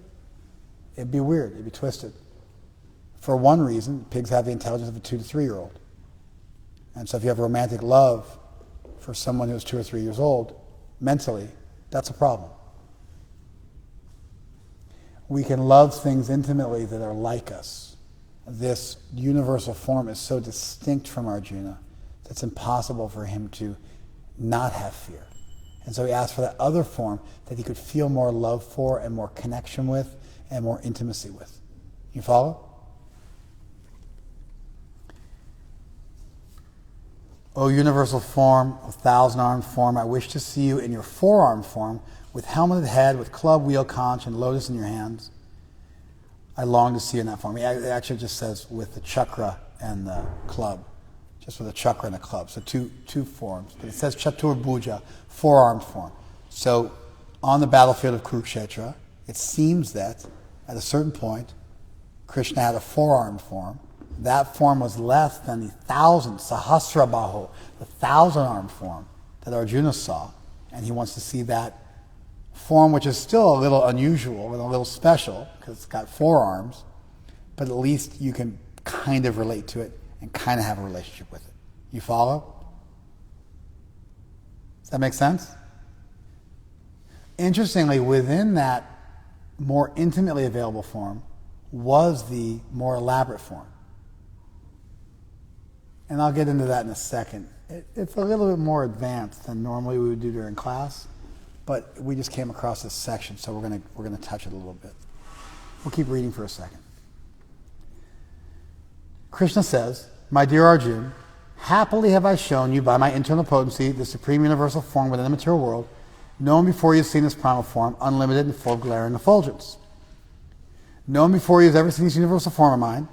It'd be weird. It'd be twisted. For one reason, pigs have the intelligence of a 2 to 3 year old. And so if you have romantic love for someone who's 2 or 3 years old, mentally, that's a problem. We can love things intimately that are like us. This universal form is so distinct from Arjuna that it's impossible for him to not have fear. And so he asked for that other form that he could feel more love for and more connection with and more intimacy with. You follow? O universal form, O thousand-armed form, I wish to see you in your four-armed form, with helmeted head, with club, wheel, conch, and lotus in your hands. I long to see you in that form. It actually just says with the chakra and the club. Just with a chakra and a club. So two forms. But it says Chatur Bhuja, four-armed form. So on the battlefield of Kurukshetra, it seems that at a certain point, Krishna had a four-armed form. That form was less than the Sahasrabaho, the thousand-armed form that Arjuna saw. And he wants to see that form, which is still a little unusual and a little special, because it's got four arms, but at least you can kind of relate to it and kind of have a relationship with it. You follow? Does that make sense? Interestingly, within that more intimately available form was the more elaborate form. And I'll get into that in a second. It's a little bit more advanced than normally we would do during class, but we just came across this section, so we're going to touch it a little bit. We'll keep reading for a second. Krishna says, my dear Arjuna, happily have I shown you by my internal potency the supreme universal form within the material world, known before you have seen this primal form, unlimited and full of glare and effulgence. Known before you has ever seen this universal form of mine,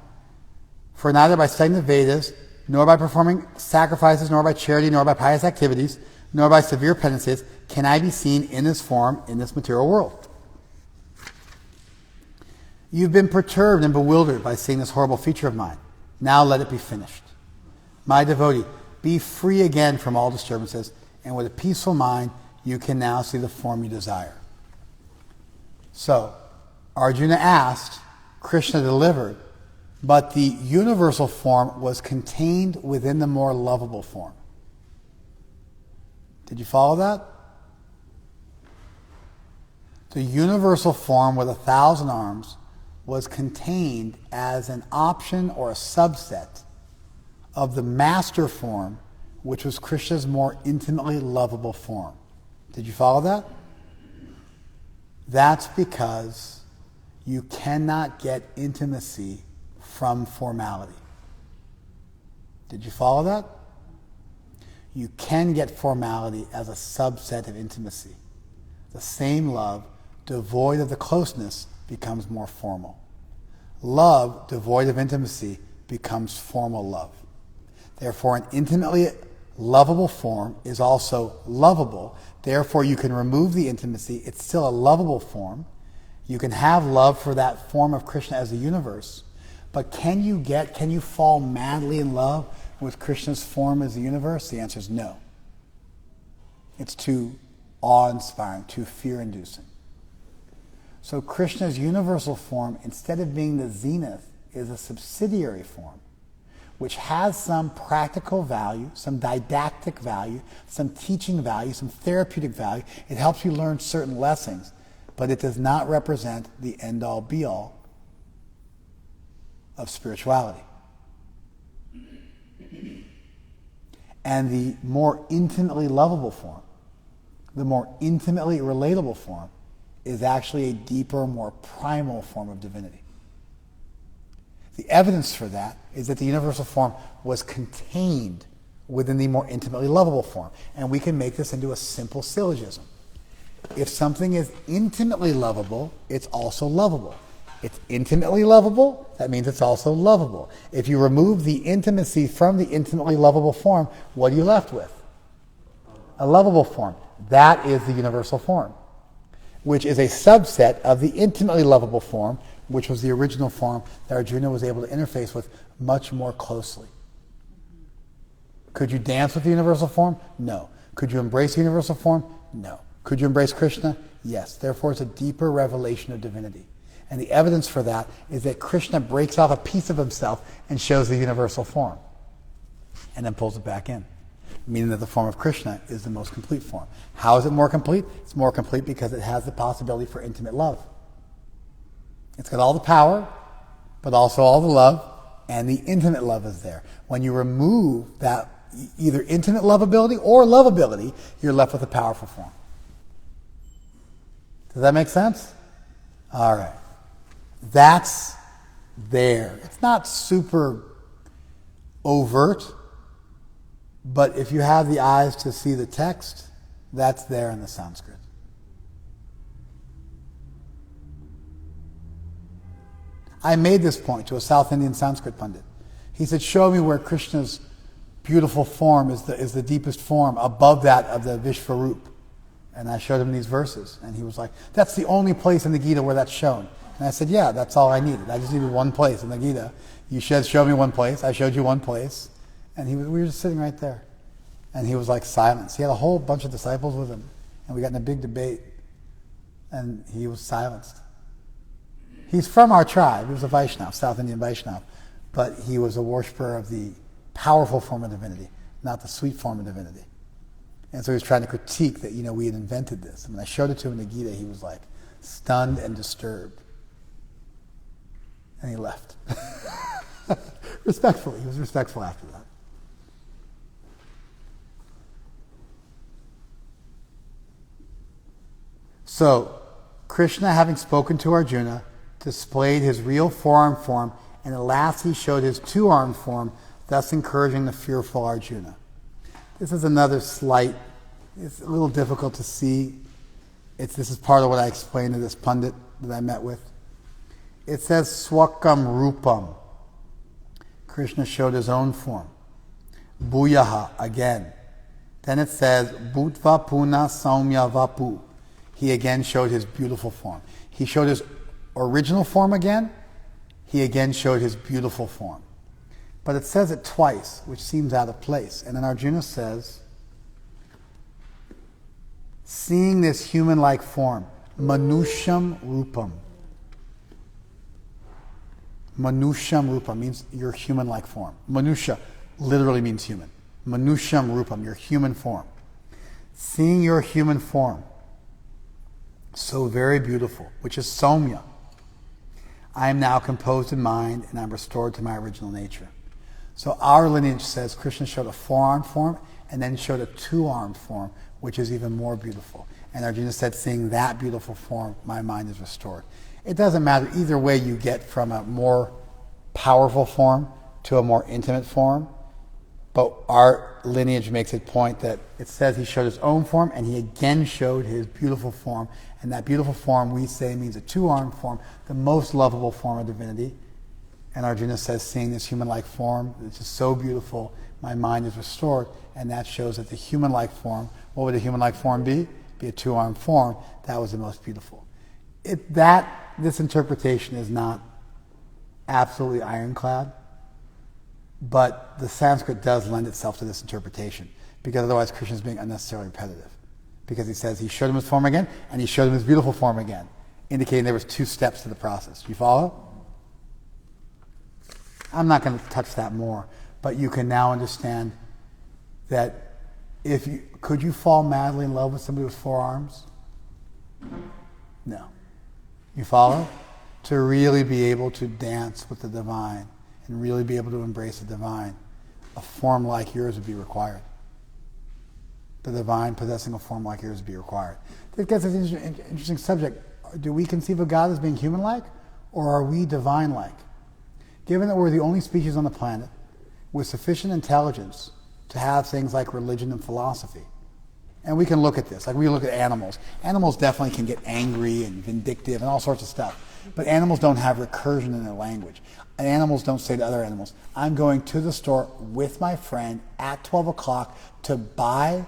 for neither by studying the Vedas, nor by performing sacrifices, nor by charity, nor by pious activities, nor by severe penances, can I be seen in this form in this material world. You've been perturbed and bewildered by seeing this horrible feature of mine. Now let it be finished. My devotee, be free again from all disturbances, and with a peaceful mind, you can now see the form you desire. So, Arjuna asked, Krishna delivered, but the universal form was contained within the more lovable form. Did you follow that? The universal form with 1,000 arms was contained as an option or a subset of the master form, which was Krishna's more intimately lovable form. Did you follow that? That's because you cannot get intimacy from formality. Did you follow that? You can get formality as a subset of intimacy. The same love, devoid of the closeness, becomes more formal. Love, devoid of intimacy, becomes formal love. Therefore, an intimately lovable form is also lovable. Therefore, you can remove the intimacy. It's still a lovable form. You can have love for that form of Krishna as a universe. But can you fall madly in love with Krishna's form as the universe? The answer is no. It's too awe-inspiring, too fear-inducing. So Krishna's universal form, instead of being the zenith, is a subsidiary form, which has some practical value, some didactic value, some teaching value, some therapeutic value. It helps you learn certain lessons, but it does not represent the end-all, be-all of spirituality. And the more intimately lovable form, the more intimately relatable form, is actually a deeper, more primal form of divinity. The evidence for that is that the universal form was contained within the more intimately lovable form. And we can make this into a simple syllogism. If something is intimately lovable, it's also lovable. It's intimately lovable, that means it's also lovable. If you remove the intimacy from the intimately lovable form, what are you left with? A lovable form. That is the universal form, which is a subset of the intimately lovable form, which was the original form that Arjuna was able to interface with much more closely. Could you dance with the universal form? No. Could you embrace the universal form? No. Could you embrace Krishna? Yes. Therefore, it's a deeper revelation of divinity. And the evidence for that is that Krishna breaks off a piece of himself and shows the universal form, and then pulls it back in, meaning that the form of Krishna is the most complete form. How is it more complete? It's more complete because it has the possibility for intimate love. It's got all the power, but also all the love, and the intimate love is there. When you remove that either intimate lovability or lovability, you're left with a powerful form. Does that make sense? All right. That's there. It's not super overt, but if you have the eyes to see the text, that's there in the Sanskrit. I made this point to a South Indian Sanskrit pundit. He said, show me where Krishna's beautiful form is the deepest form above that of the Vishvarup. And I showed him these verses. And he was like, that's the only place in the Gita where that's shown. And I said, yeah, that's all I needed. I just needed one place in the Gita. You should show me one place. I showed you one place. And we were just sitting right there. And he was like silence. He had a whole bunch of disciples with him. And we got in a big debate. And he was silenced. He's from our tribe. He was a Vaishnava, South Indian Vaishnava. But he was a worshiper of the powerful form of divinity, not the sweet form of divinity. And so he was trying to critique that, we had invented this. And when I showed it to him in the Gita, he was like stunned and disturbed. And he left. Respectfully. He was respectful after that. So, Krishna, having spoken to Arjuna, displayed his real four-armed form, and at last he showed his two-armed form, thus encouraging the fearful Arjuna. This is another slight, it's a little difficult to see. This is part of what I explained to this pundit that I met with. It says swakam rupam. Krishna showed his own form. Bhuyaha, again. Then it says bhutva puna saumya vapu. He again showed his beautiful form. He showed his original form again. He again showed his beautiful form. But it says it twice, which seems out of place. And then Arjuna says, seeing this human-like form, manusham rupam. Manusham rupam means your human-like form. Manusha literally means human. Manusham rupam, your human form. Seeing your human form, so very beautiful, which is Saumya. I am now composed in mind and I'm restored to my original nature. So our lineage says Krishna showed a four-armed form and then showed a two-armed form, which is even more beautiful. And Arjuna said, seeing that beautiful form, my mind is restored. It doesn't matter either way you get from a more powerful form to a more intimate form. But our lineage makes it point that it says he showed his own form and he again showed his beautiful form. And that beautiful form, we say, means a two-armed form, the most lovable form of divinity. And Arjuna says, seeing this human-like form, which is so beautiful, my mind is restored. And that shows that the human-like form, what would a human-like form be? Be a two-armed form. That was the most beautiful. This interpretation is not absolutely ironclad, but the Sanskrit does lend itself to this interpretation, because otherwise Krishna is being unnecessarily repetitive. Because he says he showed him his form again, and he showed him his beautiful form again, indicating there was two steps to the process. You follow? I'm not going to touch that more, but you can now understand that could you fall madly in love with somebody with four arms? No. You follow? to really be able to dance with the divine and really be able to embrace the divine, a form like yours would be required. The divine possessing a form like yours would be required. This gets us an interesting subject. Do we conceive of God as being human-like, or are we divine-like? Given that we're the only species on the planet with sufficient intelligence to have things like religion and philosophy, and we can look at this, like we look at animals. Animals definitely can get angry and vindictive and all sorts of stuff. But animals don't have recursion in their language. And animals don't say to other animals, I'm going to the store with my friend at 12 o'clock to buy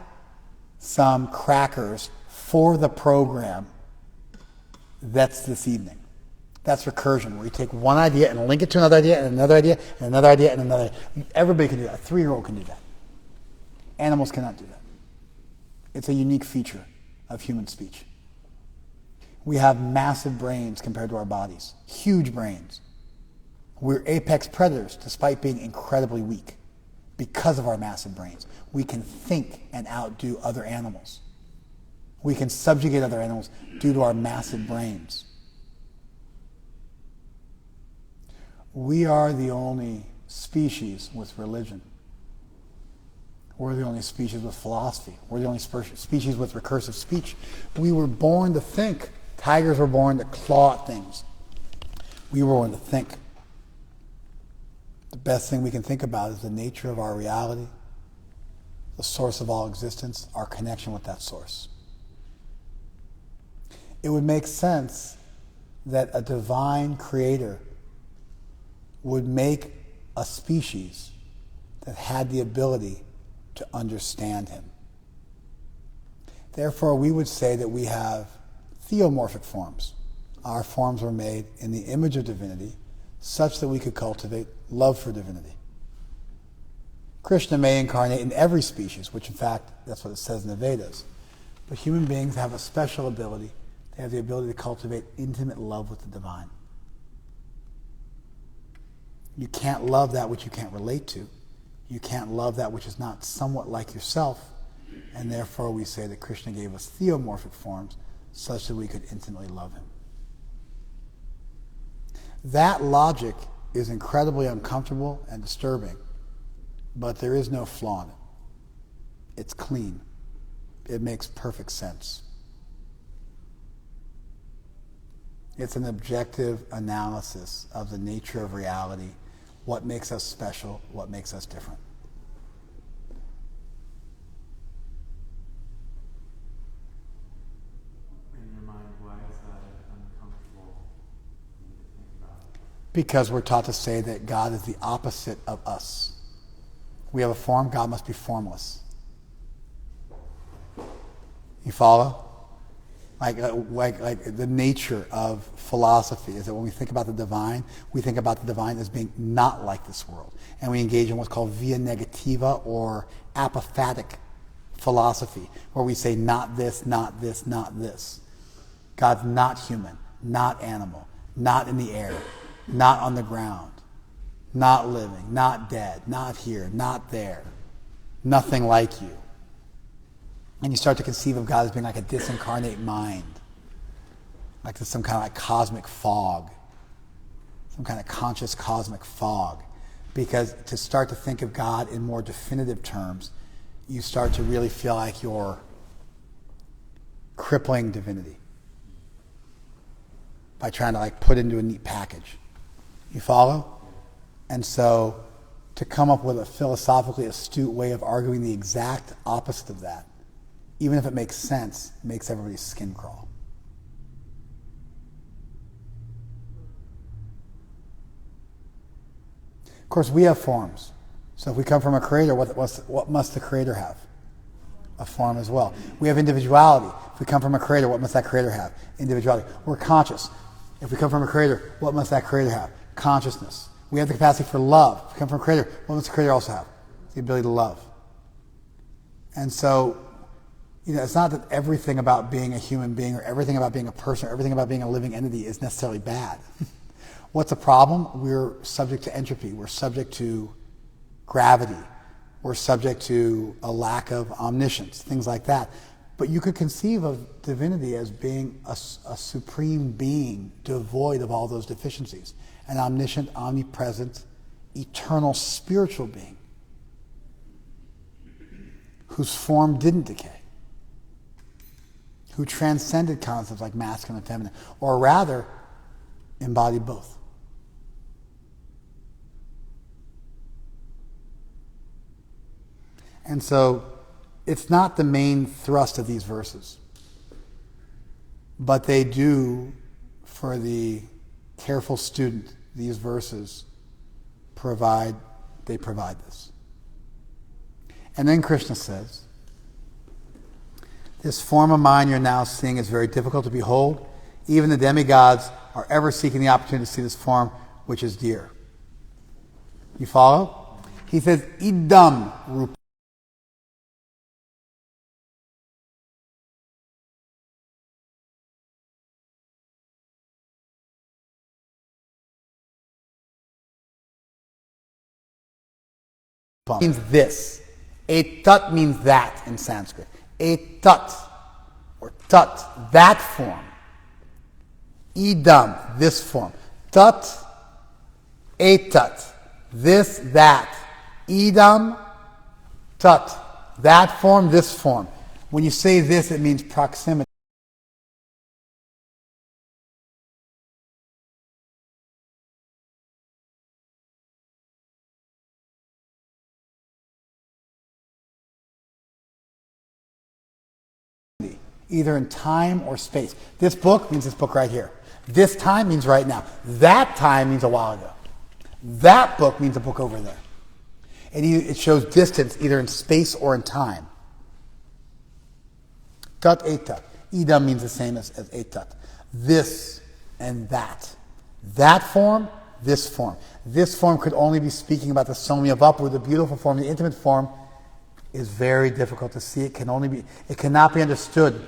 some crackers for the program that's this evening. That's recursion, where you take one idea and link it to another idea and another idea and another idea and another idea. Everybody can do that. A 3-year-old can do that. Animals cannot do that. It's a unique feature of human speech. We have massive brains compared to our bodies. Huge brains. We're apex predators despite being incredibly weak because of our massive brains. We can think and outdo other animals. We can subjugate other animals due to our massive brains. We are the only species with religion. We're the only species with philosophy. We're the only species with recursive speech. We were born to think. Tigers were born to claw at things. We were born to think. The best thing we can think about is the nature of our reality, the source of all existence, our connection with that source. It would make sense that a divine creator would make a species that had the ability to understand him. Therefore, we would say that we have theomorphic forms. Our forms were made in the image of divinity such that we could cultivate love for divinity. Krishna may incarnate in every species, which in fact, that's what it says in the Vedas. But human beings have a special ability. They have the ability to cultivate intimate love with the divine. You can't love that which you can't relate to. You can't love that which is not somewhat like yourself. And therefore we say that Krishna gave us theomorphic forms such that we could intimately love him. That logic is incredibly uncomfortable and disturbing, but there is no flaw in it. It's clean. It makes perfect sense. It's an objective analysis of the nature of reality, what makes us special, what makes us different. In your mind, why is that an uncomfortable thing to think about? Because we're taught to say that God is the opposite of us. We have a form, God must be formless. You follow? Like the nature of philosophy is that when we think about the divine, we think about the divine as being not like this world. And we engage in what's called via negativa or apophatic philosophy, where we say not this, not this, not this. God's not human, not animal, not in the air, not on the ground, not living, not dead, not here, not there, nothing like you. And you start to conceive of God as being like a disincarnate mind, like some kind of like cosmic fog, some kind of conscious cosmic fog. Because to start to think of God in more definitive terms, you start to really feel like you're crippling divinity by trying to like put it into a neat package. You follow? And so to come up with a philosophically astute way of arguing the exact opposite of that, even if it makes sense, makes everybody's skin crawl. Of course, we have forms. So if we come from a creator, what must the creator have? A form as well. We have individuality. If we come from a creator, what must that creator have? Individuality. We're conscious. If we come from a creator, what must that creator have? Consciousness. We have the capacity for love. If we come from a creator, what must the creator also have? The ability to love. And so, it's not that everything about being a human being or everything about being a person or everything about being a living entity is necessarily bad. What's the problem? We're subject to entropy. We're subject to gravity. We're subject to a lack of omniscience, things like that. But you could conceive of divinity as being a supreme being devoid of all those deficiencies. An omniscient, omnipresent, eternal spiritual being whose form didn't decay, who transcended concepts like masculine and feminine, or rather embodied both. And so it's not the main thrust of these verses, but they do, for the careful student, these verses provide this. And then Krishna says, this form of mine you're now seeing is very difficult to behold. Even the demigods are ever seeking the opportunity to see this form, which is dear. You follow? He says, idam rupa. Means this. Etat means that in Sanskrit. Etat, or tat, that form. Idam, this form. Tat, etat, this, that. Idam, tat, that form, this form. When you say this, it means proximity. Either in time or space. This book means this book right here. This time means right now. That time means a while ago. That book means a book over there. And it shows distance either in space or in time. Tat etat. Idam means the same as etat. This and that. That form, this form. This form could only be speaking about the Somya Vapu, the beautiful form, the intimate form, is very difficult to see. It cannot be understood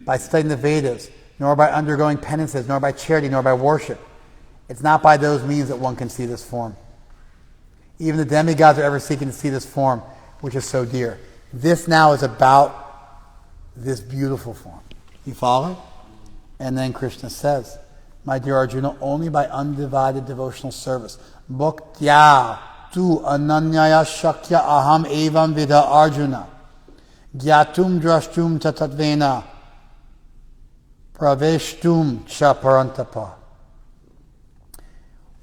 by studying the Vedas, nor by undergoing penances, nor by charity, nor by worship. It's not by those means that one can see this form. Even the demigods are ever seeking to see this form, which is so dear. This now is about this beautiful form. You follow? And then Krishna says, my dear Arjuna, only by undivided devotional service, bhaktya tu ananyaya shakya aham evam vidha Arjuna, gyatum drashtum tatatvena, praveshtum cha parantapa.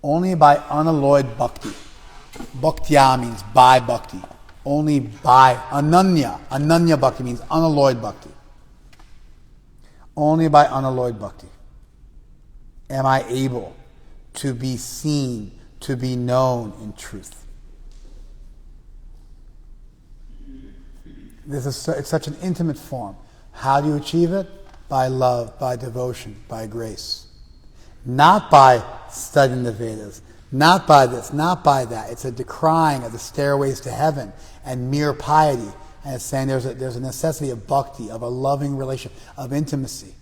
Only by unalloyed bhakti. Bhaktya means by bhakti. Only by ananya. Ananya bhakti means unalloyed bhakti. Only by unalloyed bhakti am I able to be seen, to be known in truth. It's such an intimate form. How do you achieve it? By love, by devotion, by grace. Not by studying the Vedas. Not by this, not by that. It's a decrying of the stairways to heaven and mere piety. And it's saying there's a necessity of bhakti, of a loving relation, of intimacy.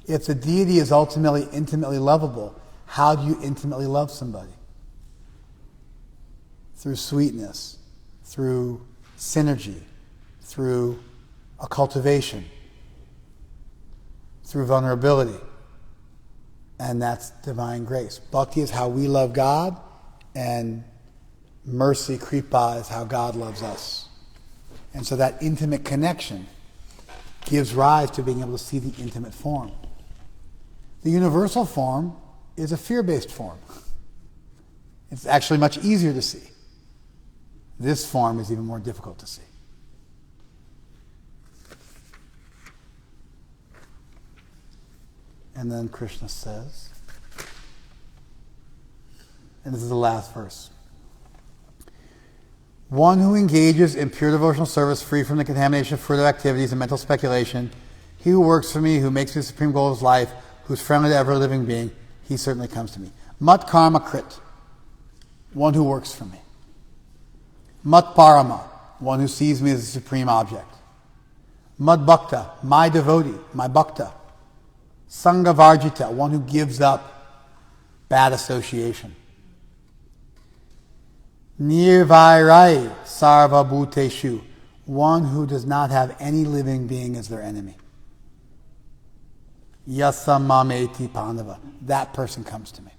If the deity is ultimately intimately lovable, how do you intimately love somebody? Through sweetness, through synergy, through a cultivation, through vulnerability. And that's divine grace. Bhakti is how we love God, and mercy, kripa, is how God loves us. And so that intimate connection gives rise to being able to see the intimate form. The universal form is a fear-based form. It's actually much easier to see. This form is even more difficult to see. And then Krishna says, and this is the last verse, one who engages in pure devotional service free from the contamination of further activities and mental speculation, he who works for me, who makes me the supreme goal of his life, who's friendly to every living being, he certainly comes to me. Mat karma krit, one who works for me. Mat parama, one who sees me as a supreme object. Mad bhakta, my devotee, my bhakta. Sangha varjita, one who gives up bad association. Nirvairai sarva bhuteshu, one who does not have any living being as their enemy. Yasamameti Pandava. That person comes to me.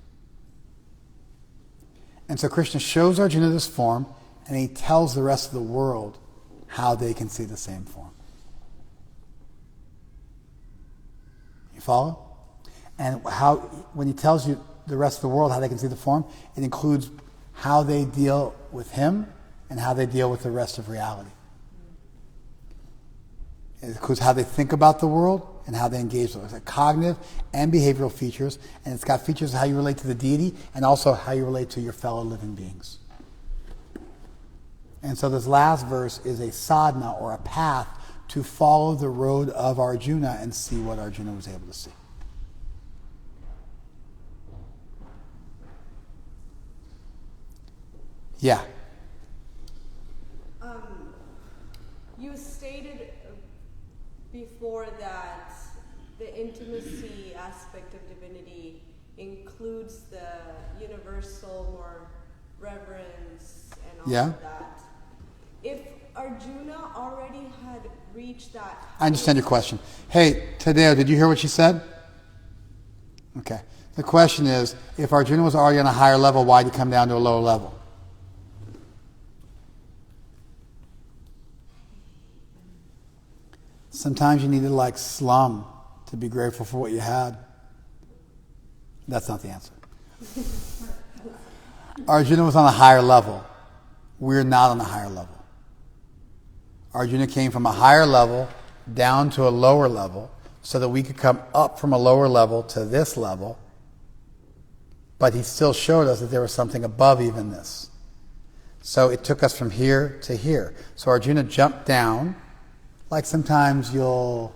And so Krishna shows Arjuna this form, and he tells the rest of the world how they can see the same form. You follow? And how, when he tells you the rest of the world how they can see the form, it includes how they deal with him and how they deal with the rest of reality. It includes how they think about the world and how they engage with it. It's got cognitive and behavioral features, and it's got features of how you relate to the deity and also how you relate to your fellow living beings. And so this last verse is a sadhana, or a path, to follow the road of Arjuna and see what Arjuna was able to see. Yeah. You stated before that the intimacy aspect of divinity includes the universal or reverence and all of that. If Arjuna already had reached that... I understand your question. Hey, Tadeo, did you hear what she said? Okay. The question is, if Arjuna was already on a higher level, why did he come down to a lower level? Sometimes you need to like slum to be grateful for what you had. That's not the answer. Arjuna was on a higher level. We're not on a higher level. Arjuna came from a higher level down to a lower level so that we could come up from a lower level to this level. But he still showed us that there was something above even this. So it took us from here to here. So Arjuna jumped down. Like sometimes you'll,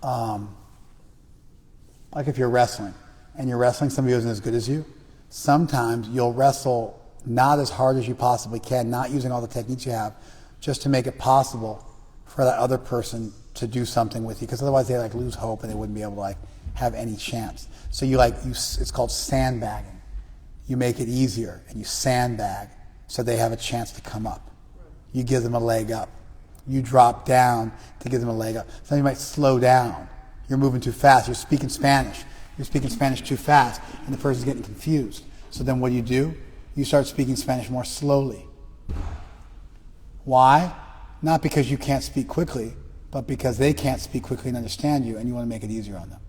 like if you're wrestling, and you're wrestling somebody who isn't as good as you, sometimes you'll wrestle not as hard as you possibly can, not using all the techniques you have, just to make it possible for that other person to do something with you, because otherwise they like lose hope and they wouldn't be able to like have any chance. So it's called sandbagging. You make it easier and you sandbag so they have a chance to come up. You give them a leg up. You drop down to give them a leg up. Some you might slow down. You're moving too fast. You're speaking Spanish. You're speaking Spanish too fast, and the person's getting confused. So then what do? You start speaking Spanish more slowly. Why? Not because you can't speak quickly, but because they can't speak quickly and understand you, and you want to make it easier on them.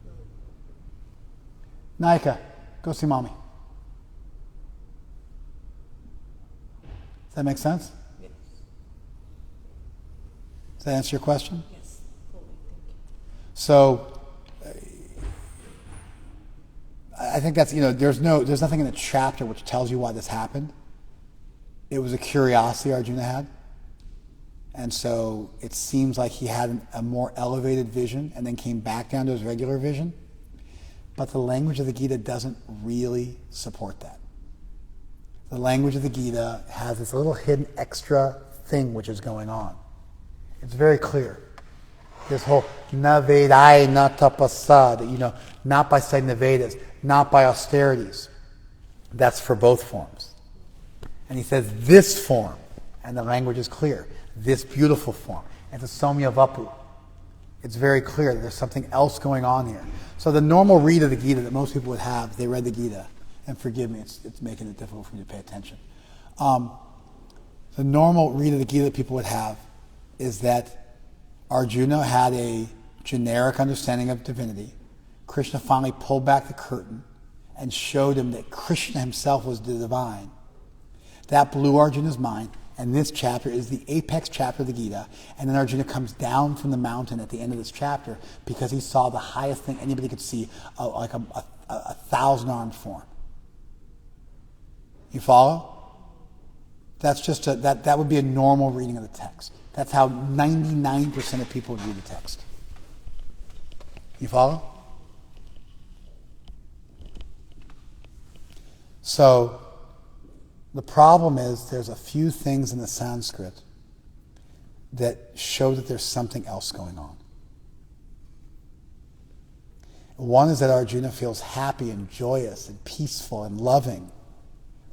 Naika, go see mommy. Does that make sense? Does that answer your question? Yes, totally. Thank you. So, I think that's, there's nothing in the chapter which tells you why this happened. It was a curiosity Arjuna had. And so it seems like he had a more elevated vision and then came back down to his regular vision. But the language of the Gita doesn't really support that. The language of the Gita has this little hidden extra thing which is going on. It's very clear. This whole na vedai na tapasa, that, not by studying the Vedas, not by austerities. That's for both forms. And he says this form, and the language is clear, this beautiful form. It's a somya vapu. It's very clear that there's something else going on here. So the normal read of the Gita that most people would have, they read the Gita, and forgive me, it's making it difficult for me to pay attention. The normal read of the Gita that people would have is that Arjuna had a generic understanding of divinity. Krishna finally pulled back the curtain and showed him that Krishna himself was the divine. That blew Arjuna's mind, and this chapter is the apex chapter of the Gita. And then Arjuna comes down from the mountain at the end of this chapter because he saw the highest thing anybody could see, like a 1,000-armed form. You follow? That's just that would be a normal reading of the text. That's how 99% of people would read the text. You follow? So, the problem is there's a few things in the Sanskrit that show that there's something else going on. One is that Arjuna feels happy and joyous and peaceful and loving,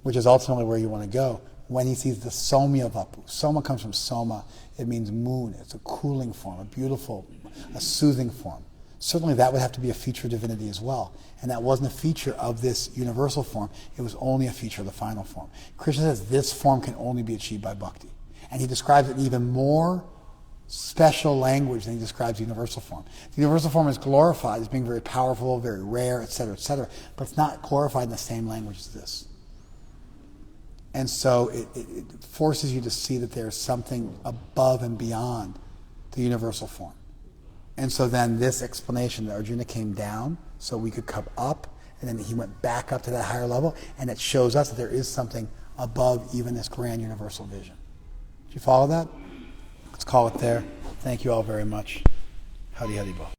which is ultimately where you want to go. when he sees the Somya Vapu. Soma comes from Soma. It means moon. It's a cooling form, a beautiful, a soothing form. Certainly that would have to be a feature of divinity as well. And that wasn't a feature of this universal form. It was only a feature of the final form. Krishna says this form can only be achieved by bhakti. And he describes it in even more special language than he describes the universal form. The universal form is glorified as being very powerful, very rare, etc., but it's not glorified in the same language as this. And so it forces you to see that there's something above and beyond the universal form. And so then this explanation that Arjuna came down so we could come up, and then he went back up to that higher level, and it shows us that there is something above even this grand universal vision. Do you follow that? Let's call it there. Thank you all very much. Hari Hari Bol.